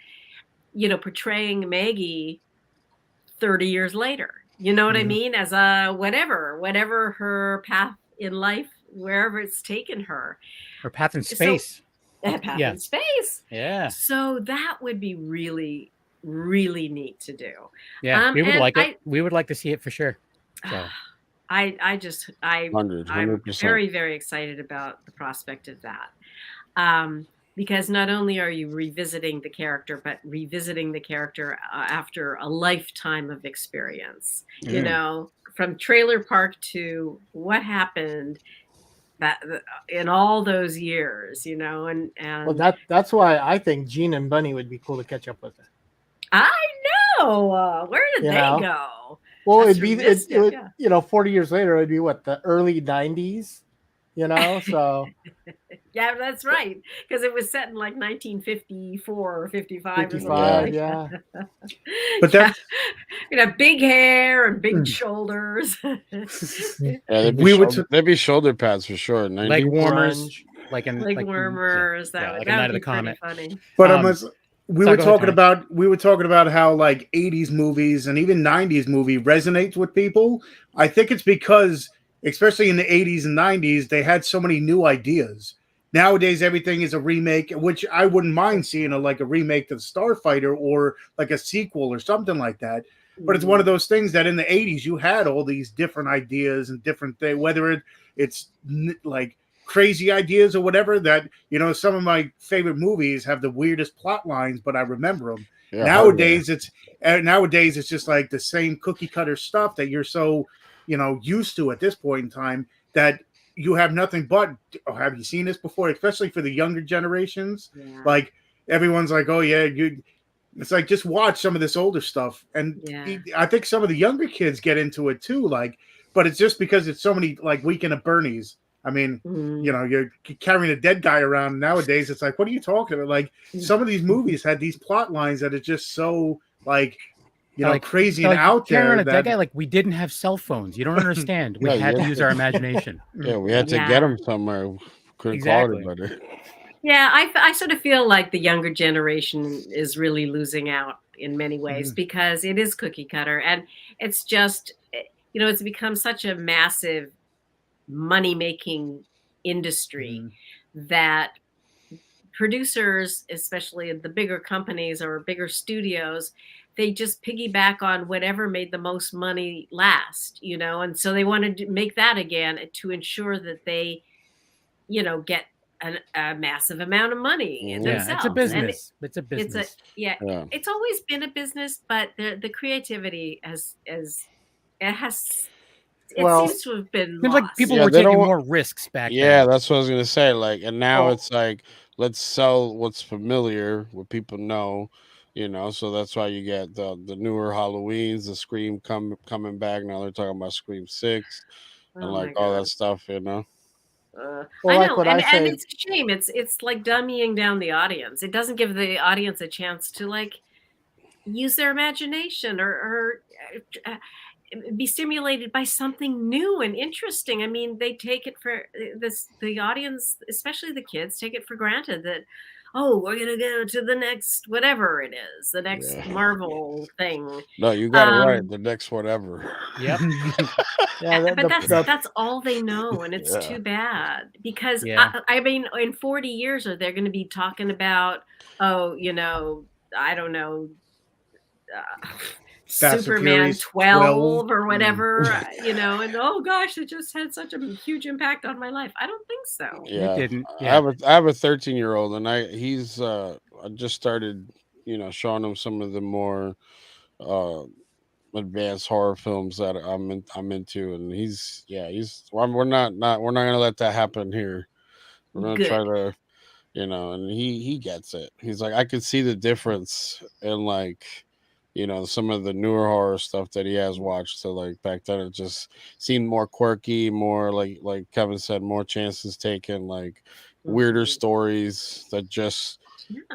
you know, portraying Maggie 30 years later. You know what I mean? As a whatever her path in life, wherever it's taken her. Her path in space. In space. Yeah. So that would be really, really neat to do. Yeah, we would like it. We would like to see it for sure. So. I'm 100%. very, very excited about the prospect of that. Because not only are you revisiting the character, but revisiting the character after a lifetime of experience, you know, from Trailer Park to what happened that in all those years, you know, and well, that's why I think Gene and Bunny would be cool to catch up with. I know. Where did they go? Well, it'd be, you know, 40 years later, it'd be what, the early 90s, you know? So, yeah, that's right. Because it was set in like 1954 or 55 or something. Yeah. But that's, you know, big hair and big shoulders. Yeah, there'd be shoulder pads for sure. Leg warmers. Leg warmers. That would Night of the be Comet. Pretty funny. But we were talking about how like 80s movies and even 90s movie resonates with people. I think it's because, especially in the 80s and 90s, they had so many new ideas. Nowadays, everything is a remake, which I wouldn't mind seeing a remake to the Starfighter or like a sequel or something like that. But it's one of those things that in the 80s, you had all these different ideas and different things, whether it's like crazy ideas or whatever. That some of my favorite movies have the weirdest plot lines, but I remember them. Yeah, Nowadays it's just like the same cookie cutter stuff that you're so used to at this point in time that you have nothing but, oh, have you seen this before? Especially for the younger generations. Yeah. Like everyone's like, oh yeah, it's like, just watch some of this older stuff. And I think some of the younger kids get into it too. Like, but it's just because it's so many, like Weekend at Bernie's. I mean, you're carrying a dead guy around nowadays. It's like, what are you talking about? Like, some of these movies had these plot lines that are just so like, crazy and out there. Carrying a dead guy, like, we didn't have cell phones. You don't understand. We had to use our imagination. Yeah, we had to get them somewhere. Couldn't call anybody. Yeah, I sort of feel like the younger generation is really losing out in many ways because it is cookie cutter, and it's just, it's become such a massive money-making industry that producers, especially the bigger companies or bigger studios, they just piggyback on whatever made the most money last, and so they wanted to make that again to ensure that they, get a massive amount of money themselves. It's a business. It's a business. It's always been a business, but the creativity seems to have been lost. Like people were taking more risks back then. Yeah, that's what I was gonna say. Like, and now it's like, let's sell what's familiar, what people know, so that's why you get the newer Halloweens, the Scream coming back. Now they're talking about Scream 6 and all that stuff, I know, and it's a shame. It's like dummying down the audience. It doesn't give the audience a chance to like use their imagination or be stimulated by something new and interesting. I mean, they take it for the audience, especially the kids, take it for granted that, oh, we're gonna go to the next whatever it is, the next Marvel thing. No, you got it right. The next whatever. Yep. But that's all they know, and it's too bad because I mean, in 40 years, are they going to be talking about, I don't know, Superman 12 or whatever, and oh gosh, it just had such a huge impact on my life. I don't think so. Yeah, it didn't. I have a 13-year-old, and I just started, showing him some of the more advanced horror films that I'm into, and we're not gonna let that happen here. We're gonna try to, and he gets it. He's like, I could see the difference in like, some of the newer horror stuff that he has watched. So like back then it just seemed more quirky, more like Kevin said, more chances taken, like weirder stories that just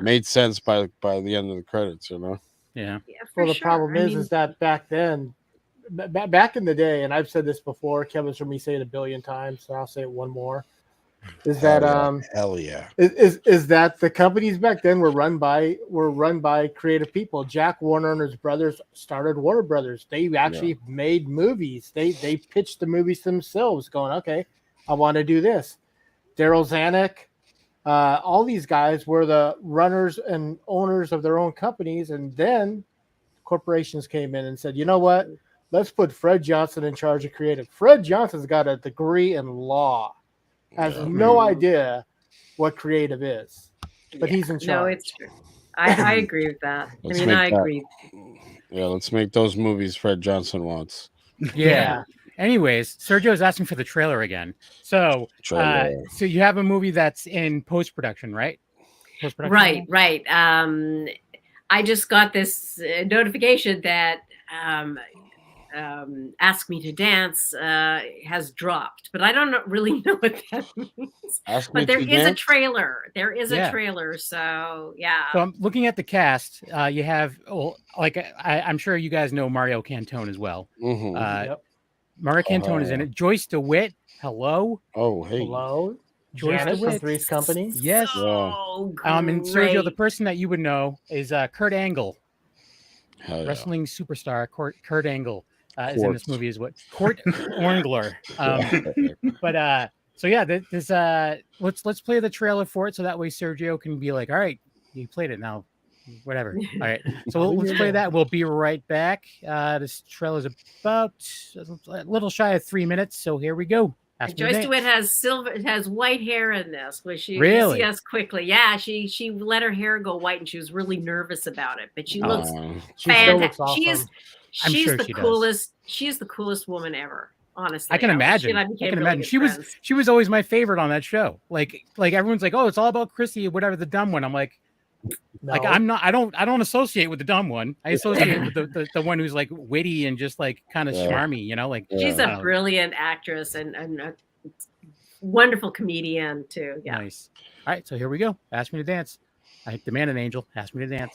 made sense by the end of the credits, Yeah. Well, the problem is that back then, back in the day, and I've said this before, Kevin's heard me say it a billion times, so I'll say it one more. Is that is that the companies back then were run by creative people. Jack Warner and his brothers started Warner Brothers. They actually made movies. They pitched the movies themselves, going, okay, I want to do this. Daryl Zanuck, all these guys were the runners and owners of their own companies, and then corporations came in and said, you know what? Let's put Fred Johnson in charge of creative. Fred Johnson's got a degree in law. Has no idea what creative is, but he's in charge. No, it's true. I agree with that. I agree. Yeah, let's make those movies Fred Johnson wants. Yeah. Anyways, Sergio's asking for the trailer again. So, so you have a movie that's in post-production, right? Right. I just got this notification that Ask Me to Dance has dropped, but I don't really know what that means. But there is a trailer. There is a trailer. So, yeah. So I'm looking at the cast. You have, I'm sure you guys know Mario Cantone as well. Mm-hmm. Mario Cantone is in it. Joyce DeWitt. Hello. Oh, hey. Hello. Joyce Janet DeWitt from Three's Company. Yes. So and Sergio, the person that you would know is Kurt Angle. Wrestling superstar Kurt Angle. Is in this movie as what Court Orngler. So yeah, let's play the trailer for it so that way Sergio can be like, all right, you played it now, whatever. All right, so let's play that. We'll be right back. This trailer is about a little shy of 3 minutes, so here we go. Joyce DeWitt has white hair in this, which you see us quickly. Yeah, she let her hair go white, and she was really nervous about it. But she looks fantastic. Awesome. She's the coolest. She's the coolest woman ever. Honestly, I can imagine. She was always my favorite on that show. Like everyone's like, oh, it's all about Chrissy, whatever, the dumb one. I'm like, no. Like I'm not. I don't associate with the dumb one. I associate with the one who's like witty and just like kind of smarmy. You know, like she's a brilliant actress and a wonderful comedian too. Yeah. Nice. All right, so here we go. Ask me to dance. I demand an angel. Ask me to dance.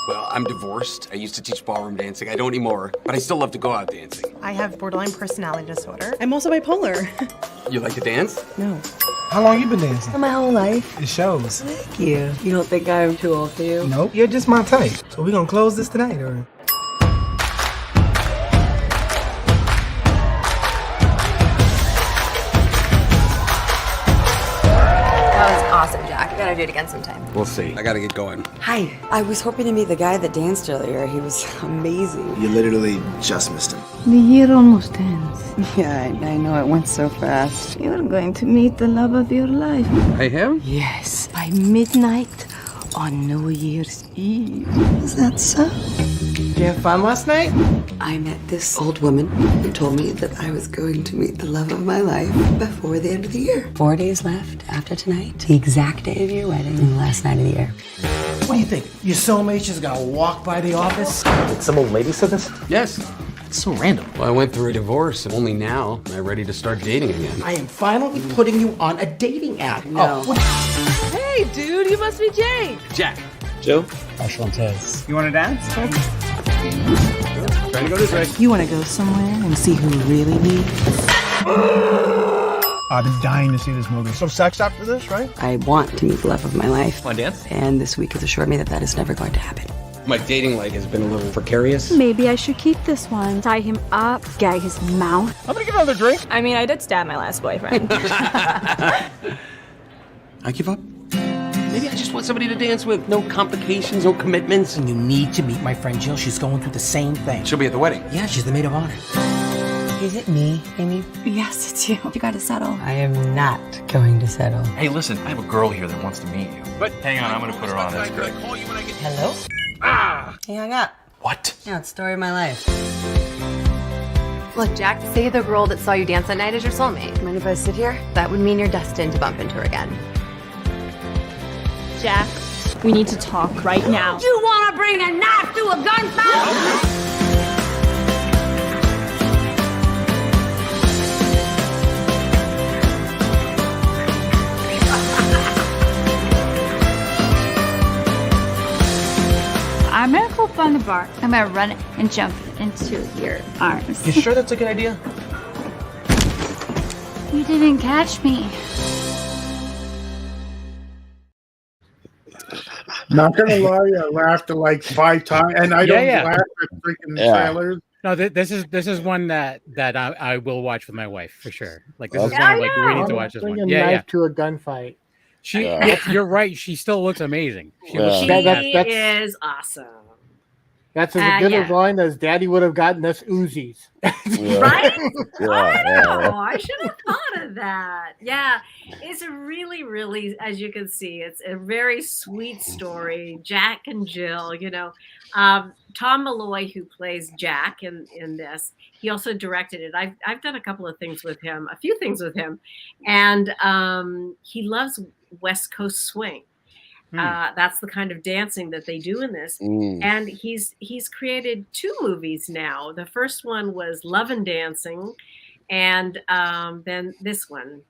Well, I'm divorced. I used to teach ballroom dancing. I don't anymore, but I still love to go out dancing. I have borderline personality disorder. I'm also bipolar. You like to dance? No. How long you been dancing? My whole life. It shows. Thank you. You don't think I'm too old for you? Nope. You're just my type. So we gonna close this tonight, or? Awesome, Jack. I gotta do it again sometime. We'll see. I gotta get going. Hi. I was hoping to meet the guy that danced earlier. He was amazing. You literally just missed him. The year almost ends. Yeah, I know. It went so fast. You're going to meet the love of your life. I am? Yes. By midnight on New Year's Eve. Is that so? Did you have fun last night? I met this old woman who told me that I was going to meet the love of my life before the end of the year. 4 days left after tonight, the exact day of your wedding and the last night of the year. What do you think? Your soulmate just gonna walk by the office? Did some old lady say this? Yes. It's so random. Well, I went through a divorce, and only now am I ready to start dating again. I am finally putting you on a dating app. No. Hey, dude, you must be Jay. Jack. Joe? You wanna dance? Trying to go this way. You want to go somewhere and see who really needs? I've been dying to see this movie. Some sex after this, right? I want to meet the love of my life. Want to dance? And this week has assured me that that is never going to happen. My dating life has been a little precarious. Maybe I should keep this one. Tie him up, gag his mouth. I'm gonna get another drink. I mean, I did stab my last boyfriend. I give up. Maybe I just want somebody to dance with. No complications, no commitments. And you need to meet my friend Jill. She's going through the same thing. She'll be at the wedding. Yeah, she's the maid of honor. Is it me, Amy? Yes, it's you. You gotta settle. I am not going to settle. Hey, listen, I have a girl here that wants to meet you. But hang on, I'm gonna put her on. That's good. Hello? He hung up. What? Yeah, it's the story of my life. Look, Jack, say the girl that saw you dance that night is your soulmate. Mind if I sit here? That would mean you're destined to bump into her again. Jack, we need to talk right now. You want to bring a knife to a gunfight? I'm gonna go up on the bar. I'm gonna run and jump into your arms. You sure that's a good idea? You didn't catch me. Not gonna lie, I laughed like 5 times, and I don't laugh at freaking sailors. No, this is one that I will watch with my wife for sure. Like this is one I'm like waiting to watch this one. A knife to a gunfight. You're right. She still looks amazing. She is awesome. That's as good a line as Daddy would have gotten us Uzis. Right? I know. I should have thought of that. Yeah. It's a really, really, as you can see, it's a very sweet story. Jack and Jill, Tom Malloy, who plays Jack in this, he also directed it. I've done a couple of things with him, a few things with him. And he loves West Coast swing. That's the kind of dancing that they do in this. And he's created 2 movies now. The first one was Love and Dancing, and then this one.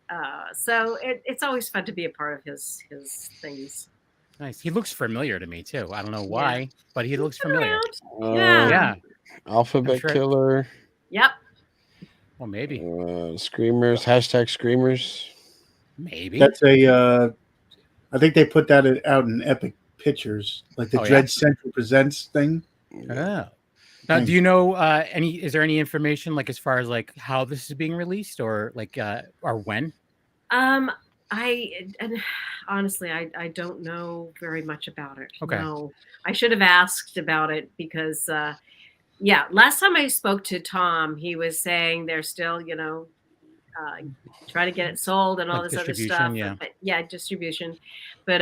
So it's always fun to be a part of his things. Nice. He looks familiar to me too. I don't know why, but he looks familiar. Yeah. Alphabet Killer. Yep. Well, maybe. Screamers. # Screamers. Maybe. That's I think they put that out in Epic Pictures, like the Dread Central Presents thing. Oh. Now, do you know is there any information like as far as like how this is being released or like or when? Honestly, I don't know very much about it. Okay. No, I should have asked about it because Yeah, last time I spoke to Tom, he was saying they're still, trying to get it sold and all Like this other distribution, stuff. yeah. But yeah, distribution. But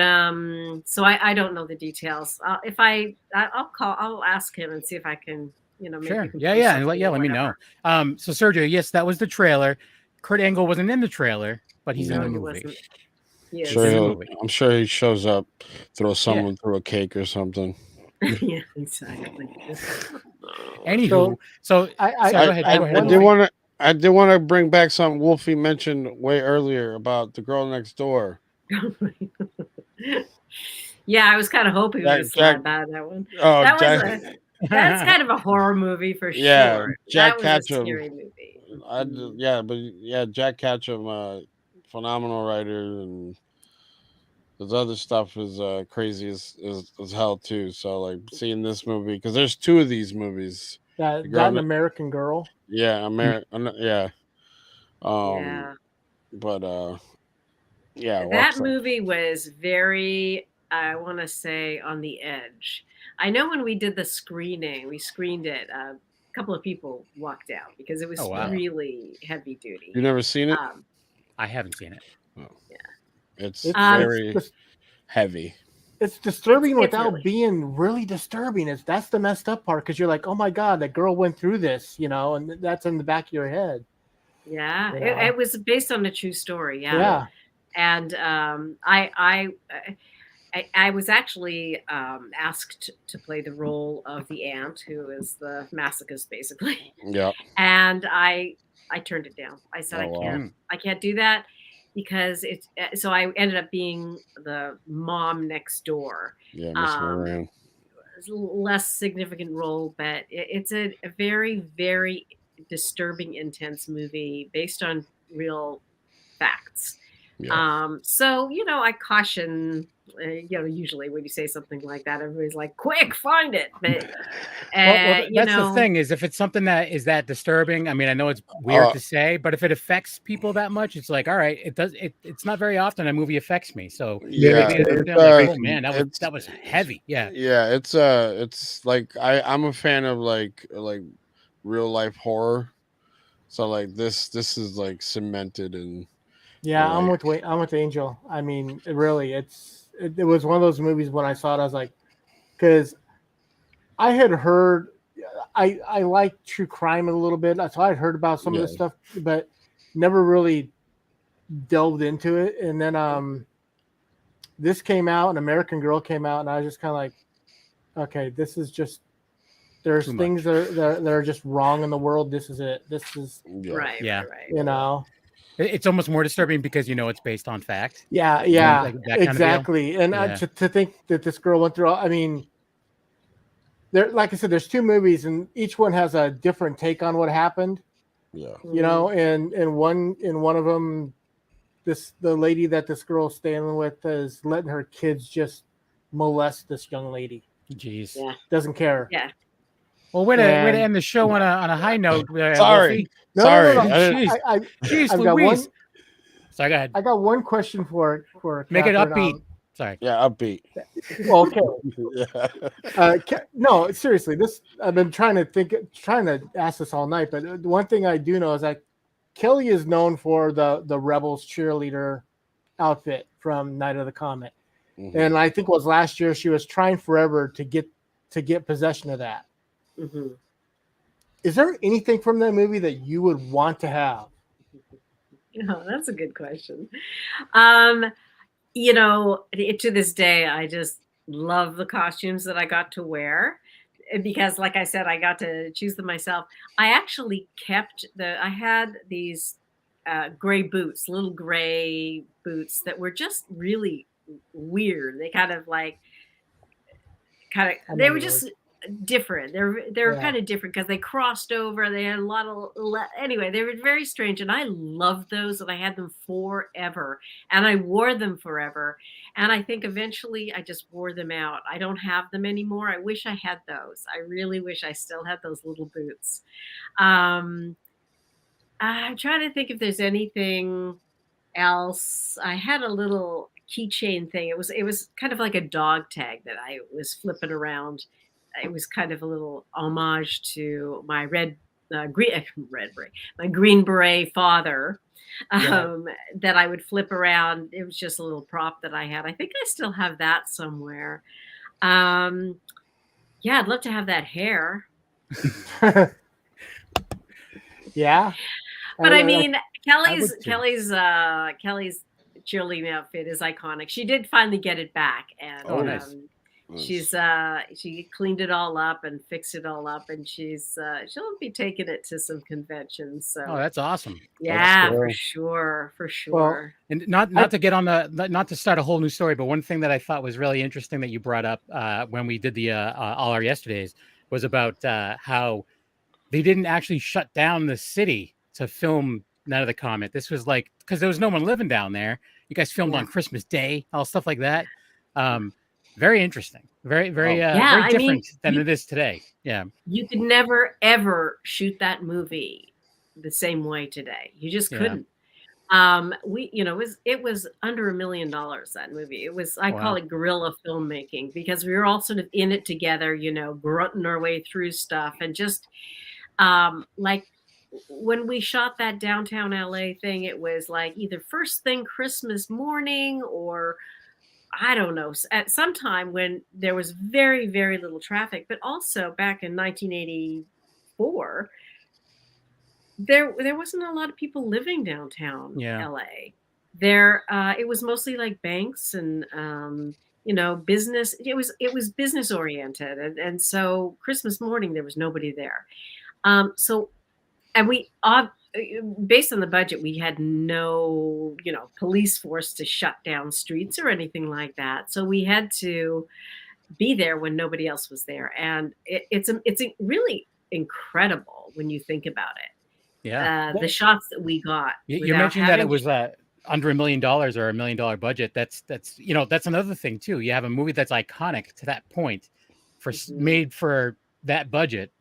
so I don't know the details. If I'll ask him and see if I can, maybe Sure. we can Yeah, post yeah. something or Let me know. whatever. So Sergio, yes, that was the trailer. Kurt Angle wasn't in the trailer, but he's in No, the he movie. wasn't. He is. I'm sure he shows up, throw someone through a cake or something. Yeah, exactly. Anywho, so go ahead. I did want to bring back something Wolfie mentioned way earlier about the girl next door. Yeah, I was kind of hoping we would slide by that one. That's kind of a horror movie for sure. Jack That was Ketchum. a scary movie. Jack Ketchum, phenomenal writer, and his other stuff is crazy as hell too. So like seeing this movie, because there's two of these movies. That an American Girl. Yeah, American. Yeah. Yeah. But that movie was very, I want to say, on the edge. I know when we did the screening, we screened it. A couple of people walked out because it was really heavy duty. You never seen it? I haven't seen it. Oh. Yeah, it's very heavy. It's disturbing without being really disturbing. That's the messed up part, because you're like, oh my god, that girl went through this, and that's in the back of your head. Yeah, it was based on a true story. Yeah. And I was actually asked to play the role of the aunt, who is the masochist, basically. Yeah. And I turned it down. I said I can't do that, because so I ended up being the mom next door. Yeah, Miss Moran. Less significant role, but it's a very, very disturbing, intense movie based on real facts. Yeah. So I caution. Usually when you say something like that, everybody's like, "Quick, find it!" But that's the thing, is if it's something that is that disturbing. I mean, I know it's weird to say, but if it affects people that much, it's like, all right, it does. It's not very often a movie affects me. So oh man, that was heavy. Yeah, yeah. It's like I'm a fan of like real life horror. So like this is like cemented in. Yeah, I'm with Angel. I mean, it was one of those movies when I saw it, I was like, because I had heard, I like true crime a little bit, so I had heard about some of this stuff, but never really delved into it. And then this came out, and American Girl came out, and I was just kind of like, okay, this is just, there's things that are just wrong in the world. This is it. This is right. It's almost more disturbing because it's based on fact. Yeah, exactly. And to think that this girl went through, I mean, like I said, there's two movies, and each one has a different take on what happened. Yeah, and one of them, the lady that this girl's staying with is letting her kids just molest this young lady. Jeez, doesn't care. Yeah. Well, way to end the show on a high note. Sorry. No. Jeez, Louise. Sorry, go ahead. I got one question for Make Catherine. it upbeat. Sorry. Yeah, upbeat. Okay. No, seriously. I've been trying to ask this all night, but one thing I do know is that Kelly is known for the Rebels cheerleader outfit from Night of the Comet, and I think it was last year she was trying forever to get possession of that. Mm-hmm. Is there anything from that movie that you would want to have? That's a good question. To this day, I just love the costumes that I got to wear, because, like I said, I got to choose them myself. I actually I had these gray boots, little gray boots that were just really weird. They they were just different. They're kind of different because they crossed over. They had a lot of anyway. They were very strange, and I loved those, and I had them forever, and I wore them forever. And I think eventually I just wore them out. I don't have them anymore. I wish I had those. I really wish I still had those little boots. I'm trying to think if there's anything else. I had a little keychain thing. It was kind of like a dog tag that I was flipping around. it was kind of a little homage to my my Green Beret father. That I would flip around. It was just a little prop that I had. I think I still have that somewhere. Yeah, I'd love to have that hair. Yeah. But I mean, Kelly's cheerleading outfit is iconic. She did finally get it back, and nice. She cleaned it all up and fixed it all up, and she'll be taking it to some conventions. So that's awesome. Yeah, for sure. Well, and not to get on not to start a whole new story, but one thing that I thought was really interesting that you brought up when we did the All Our Yesterdays was about how they didn't actually shut down the city to film Night of the Comet. This was like, because there was no one living down there. You guys filmed on Christmas Day, all stuff like that. Very interesting. Very different than it is today. Yeah. You could never, ever shoot that movie the same way today. You just couldn't. It was under $1 million, that movie. It was, I call it guerrilla filmmaking, because we were all sort of in it together, grunting our way through stuff. And just like when we shot that downtown LA thing, it was like either first thing Christmas morning, or I don't know, at some time when there was very, very little traffic. But also back in 1984, there wasn't a lot of people living downtown LA. It was mostly like banks and business. It was business oriented, and so Christmas morning there was nobody there. And we based on the budget, we had no police force to shut down streets or anything like that. So we had to be there when nobody else was there, and it's really incredible when you think about it. Yeah, the shots that we got. You mentioned that it was under $1 million or $1 million budget. That's another thing too. You have a movie that's iconic to that point, made for that budget.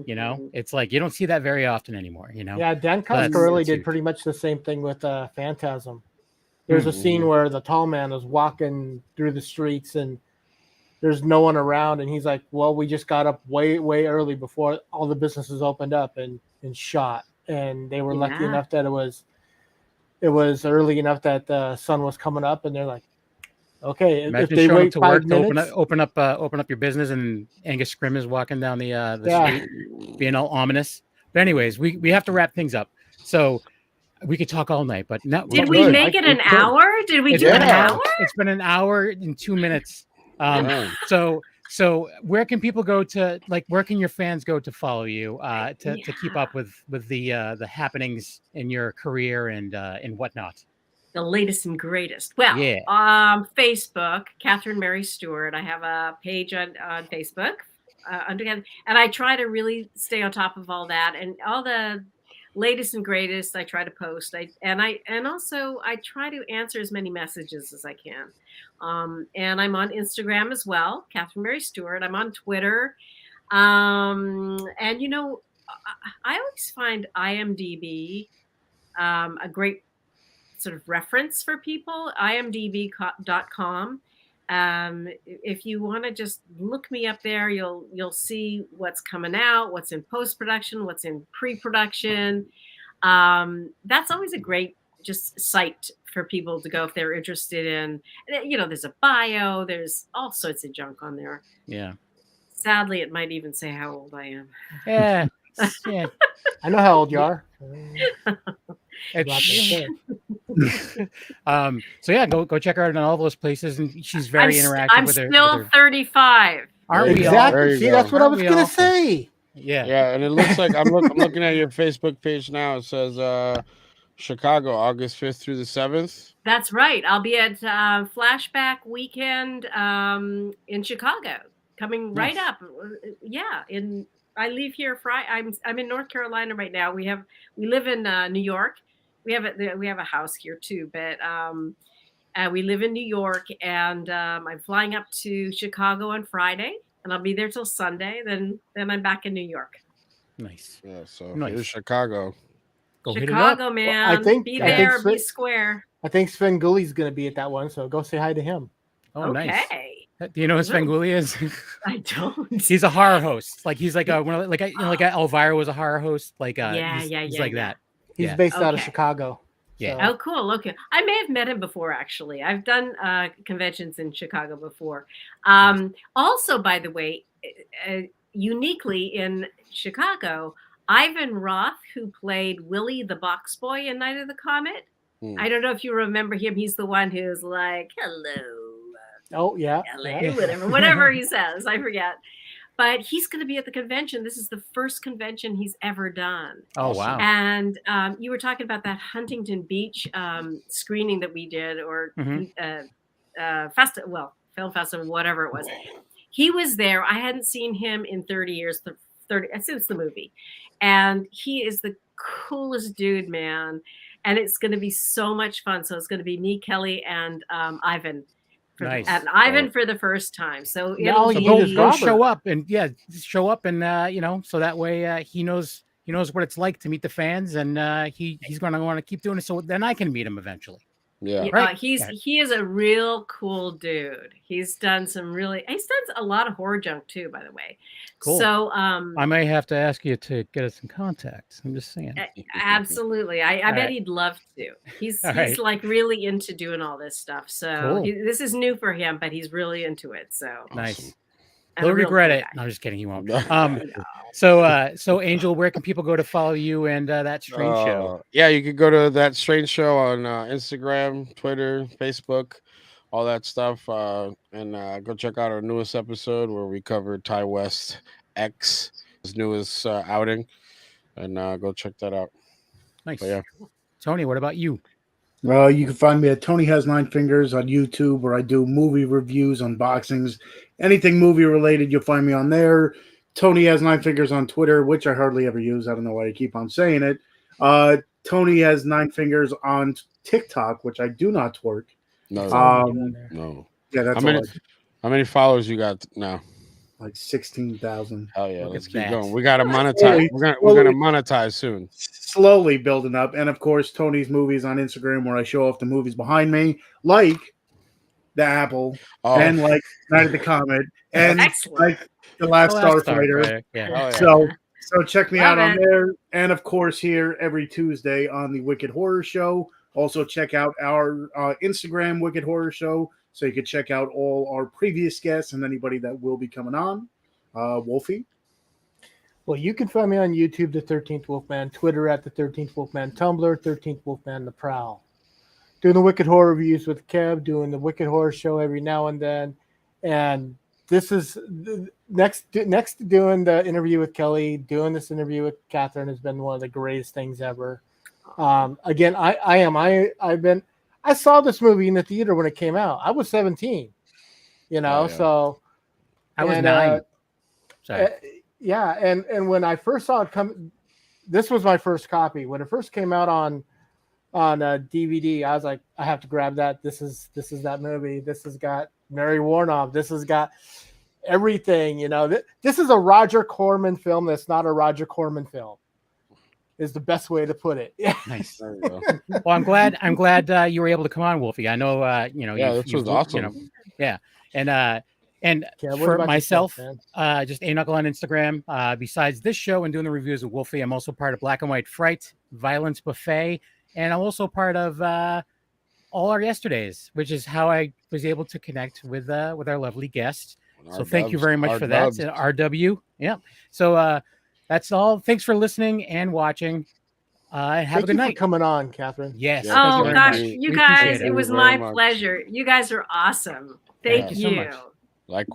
It's like you don't see that very often anymore. Yeah, Dan Coscarelli did pretty much the same thing with Phantasm. There's a scene where the tall man is walking through the streets and there's no one around, and he's like, "Well, we just got up way early before all the businesses opened up and shot." And they were lucky enough that it was early enough that the sun was coming up, and they're like, okay, imagine if they showing wait up to 5 work minutes, to open up your business, and Angus Scrimm is walking down the street, being all ominous. But anyways, we have to wrap things up. So we could talk all night, but now did we make it an hour? Did we do an hour? It's been an hour and 2 minutes. So where can people go to, where can your fans go to follow you to keep up with the happenings in your career and whatnot? The latest and greatest. Well, Facebook, Catherine Mary Stewart. I have a page on Facebook, and I try to really stay on top of all that and all the latest and greatest. I try to post. I try to answer as many messages as I can. And I'm on Instagram as well, Catherine Mary Stewart. I'm on Twitter. And I always find IMDb a great sort of reference for people, imdb.com. If you want to just look me up there, you'll see what's coming out, what's in post-production, what's in pre-production. That's always a great just site for people to go if they're interested in, there's a bio, there's all sorts of junk on there. Yeah. Sadly, it might even say how old I am. Yeah. I know how old you are. So yeah, go check her out on all those places, and she's very interactive with her. I'm still 35. Aren't we all? See, that's what I was gonna say. Yeah, and it looks like I'm looking at your Facebook page now. It says Chicago, August 5th through the 7th. That's right. I'll be at Flashback Weekend in Chicago, coming right up. Yeah, I leave here Friday. I'm in North Carolina right now. We live in New York. We have a house here too, but we live in New York, and I'm flying up to Chicago on Friday, and I'll be there till Sunday. Then I'm back in New York. Nice. Yeah. So nice. Here's Chicago. Go Chicago, man. Well, be square. I think Sven Gully's going to be at that one, so go say hi to him. Oh, nice. Okay. Do you know who Svengoolie is? I don't. He's a horror host. Like he's like a Elvira was a horror host. Like he's like that. He's based out of Chicago. Yeah. So. Oh, cool. Okay. I may have met him before, actually. I've done conventions in Chicago before. Also, by the way, uniquely in Chicago, Ivan Roth, who played Willie the Box Boy in Night of the Comet. I don't know if you remember him. He's the one who's like, hello. Oh, yeah. Hello, Yeah. whatever he says. I forget. But he's going to be at the convention. This is the first convention he's ever done. Oh, wow. And you were talking about that Huntington Beach screening that we did, or film festival, whatever it was. He was there. I hadn't seen him in 30 years, since the movie. And he is the coolest dude, man. And it's going to be so much fun. So it's going to be me, Kelly, and Ivan. Nice. Ivan for the first time. So go show up and so that way he knows what it's like to meet the fans, and he's going to want to keep doing it. So then I can meet him eventually. Yeah, right. He is a real cool dude. He's done a lot of horror junk too, by the way. Cool. So I may have to ask you to get us in contact. I'm just saying. Absolutely. I bet he'd love to. He's like really into doing all this stuff. So cool. This is new for him, but he's really into it. So nice. He'll regret it. No, I'm just kidding. He won't. So Angel, where can people go to follow you and That Strange Show? Yeah, you can go to That Strange Show on Instagram, Twitter, Facebook, all that stuff. And go check out our newest episode where we covered Ty West X, his newest outing. And go check that out. Nice. But, yeah. Tony, what about you? You can find me at Tony Has 9 Fingers on YouTube, where I do movie reviews, unboxings, anything movie related. You'll find me on there. Tony Has 9 Fingers on Twitter, which I hardly ever use. I don't know why I keep on saying it. Tony Has 9 Fingers on TikTok, which I do not twerk. No. Yeah, that's how many followers you got now? Like 16,000. Hell yeah, let's keep going. We gotta monetize. We're gonna monetize soon. Slowly building up, and of course, Tony's movies on Instagram, where I show off the movies behind me, like The Apple, and like Night of the Comet, and like The Last Starfighter. Yeah. So check me out on there, and of course, here every Tuesday on the Wicked Horror Show. Also, check out our Instagram, Wicked Horror Show. So you can check out all our previous guests and anybody that will be coming on. Wolfie? Well, you can find me on YouTube, The 13th Wolfman, Twitter at The 13th Wolfman, Tumblr, 13th Wolfman, The Prowl. Doing the Wicked Horror Reviews with Kev, doing the Wicked Horror Show every now and then. And this is next to doing the interview with Kelly, doing this interview with Catherine has been one of the greatest things ever. Again, I saw this movie in the theater when it came out. I was 17, so I was 9. Sorry. And when I first saw it come, this was my first copy. When it first came out on DVD, I was like, I have to grab that. This is that movie. This has got Mary Warnoff. This has got everything. This is a Roger Corman film. That's not a Roger Corman film. Is the best way to put it. Nice. Well, I'm glad you were able to come on, Wolfie. I know this was awesome. And for myself, just A Knuckle on Instagram. Besides this show and doing the reviews of Wolfie, I'm also part of Black and White Fright, Violence Buffet, and I'm also part of All Our Yesterdays, which is how I was able to connect with our lovely guest. So thank you very much for that. RW. Yeah. So that's all. Thanks for listening and watching. Have a good night. For coming on, Catherine. Yes. Oh gosh, you guys, it was my pleasure. You guys are awesome. Thank you. So much.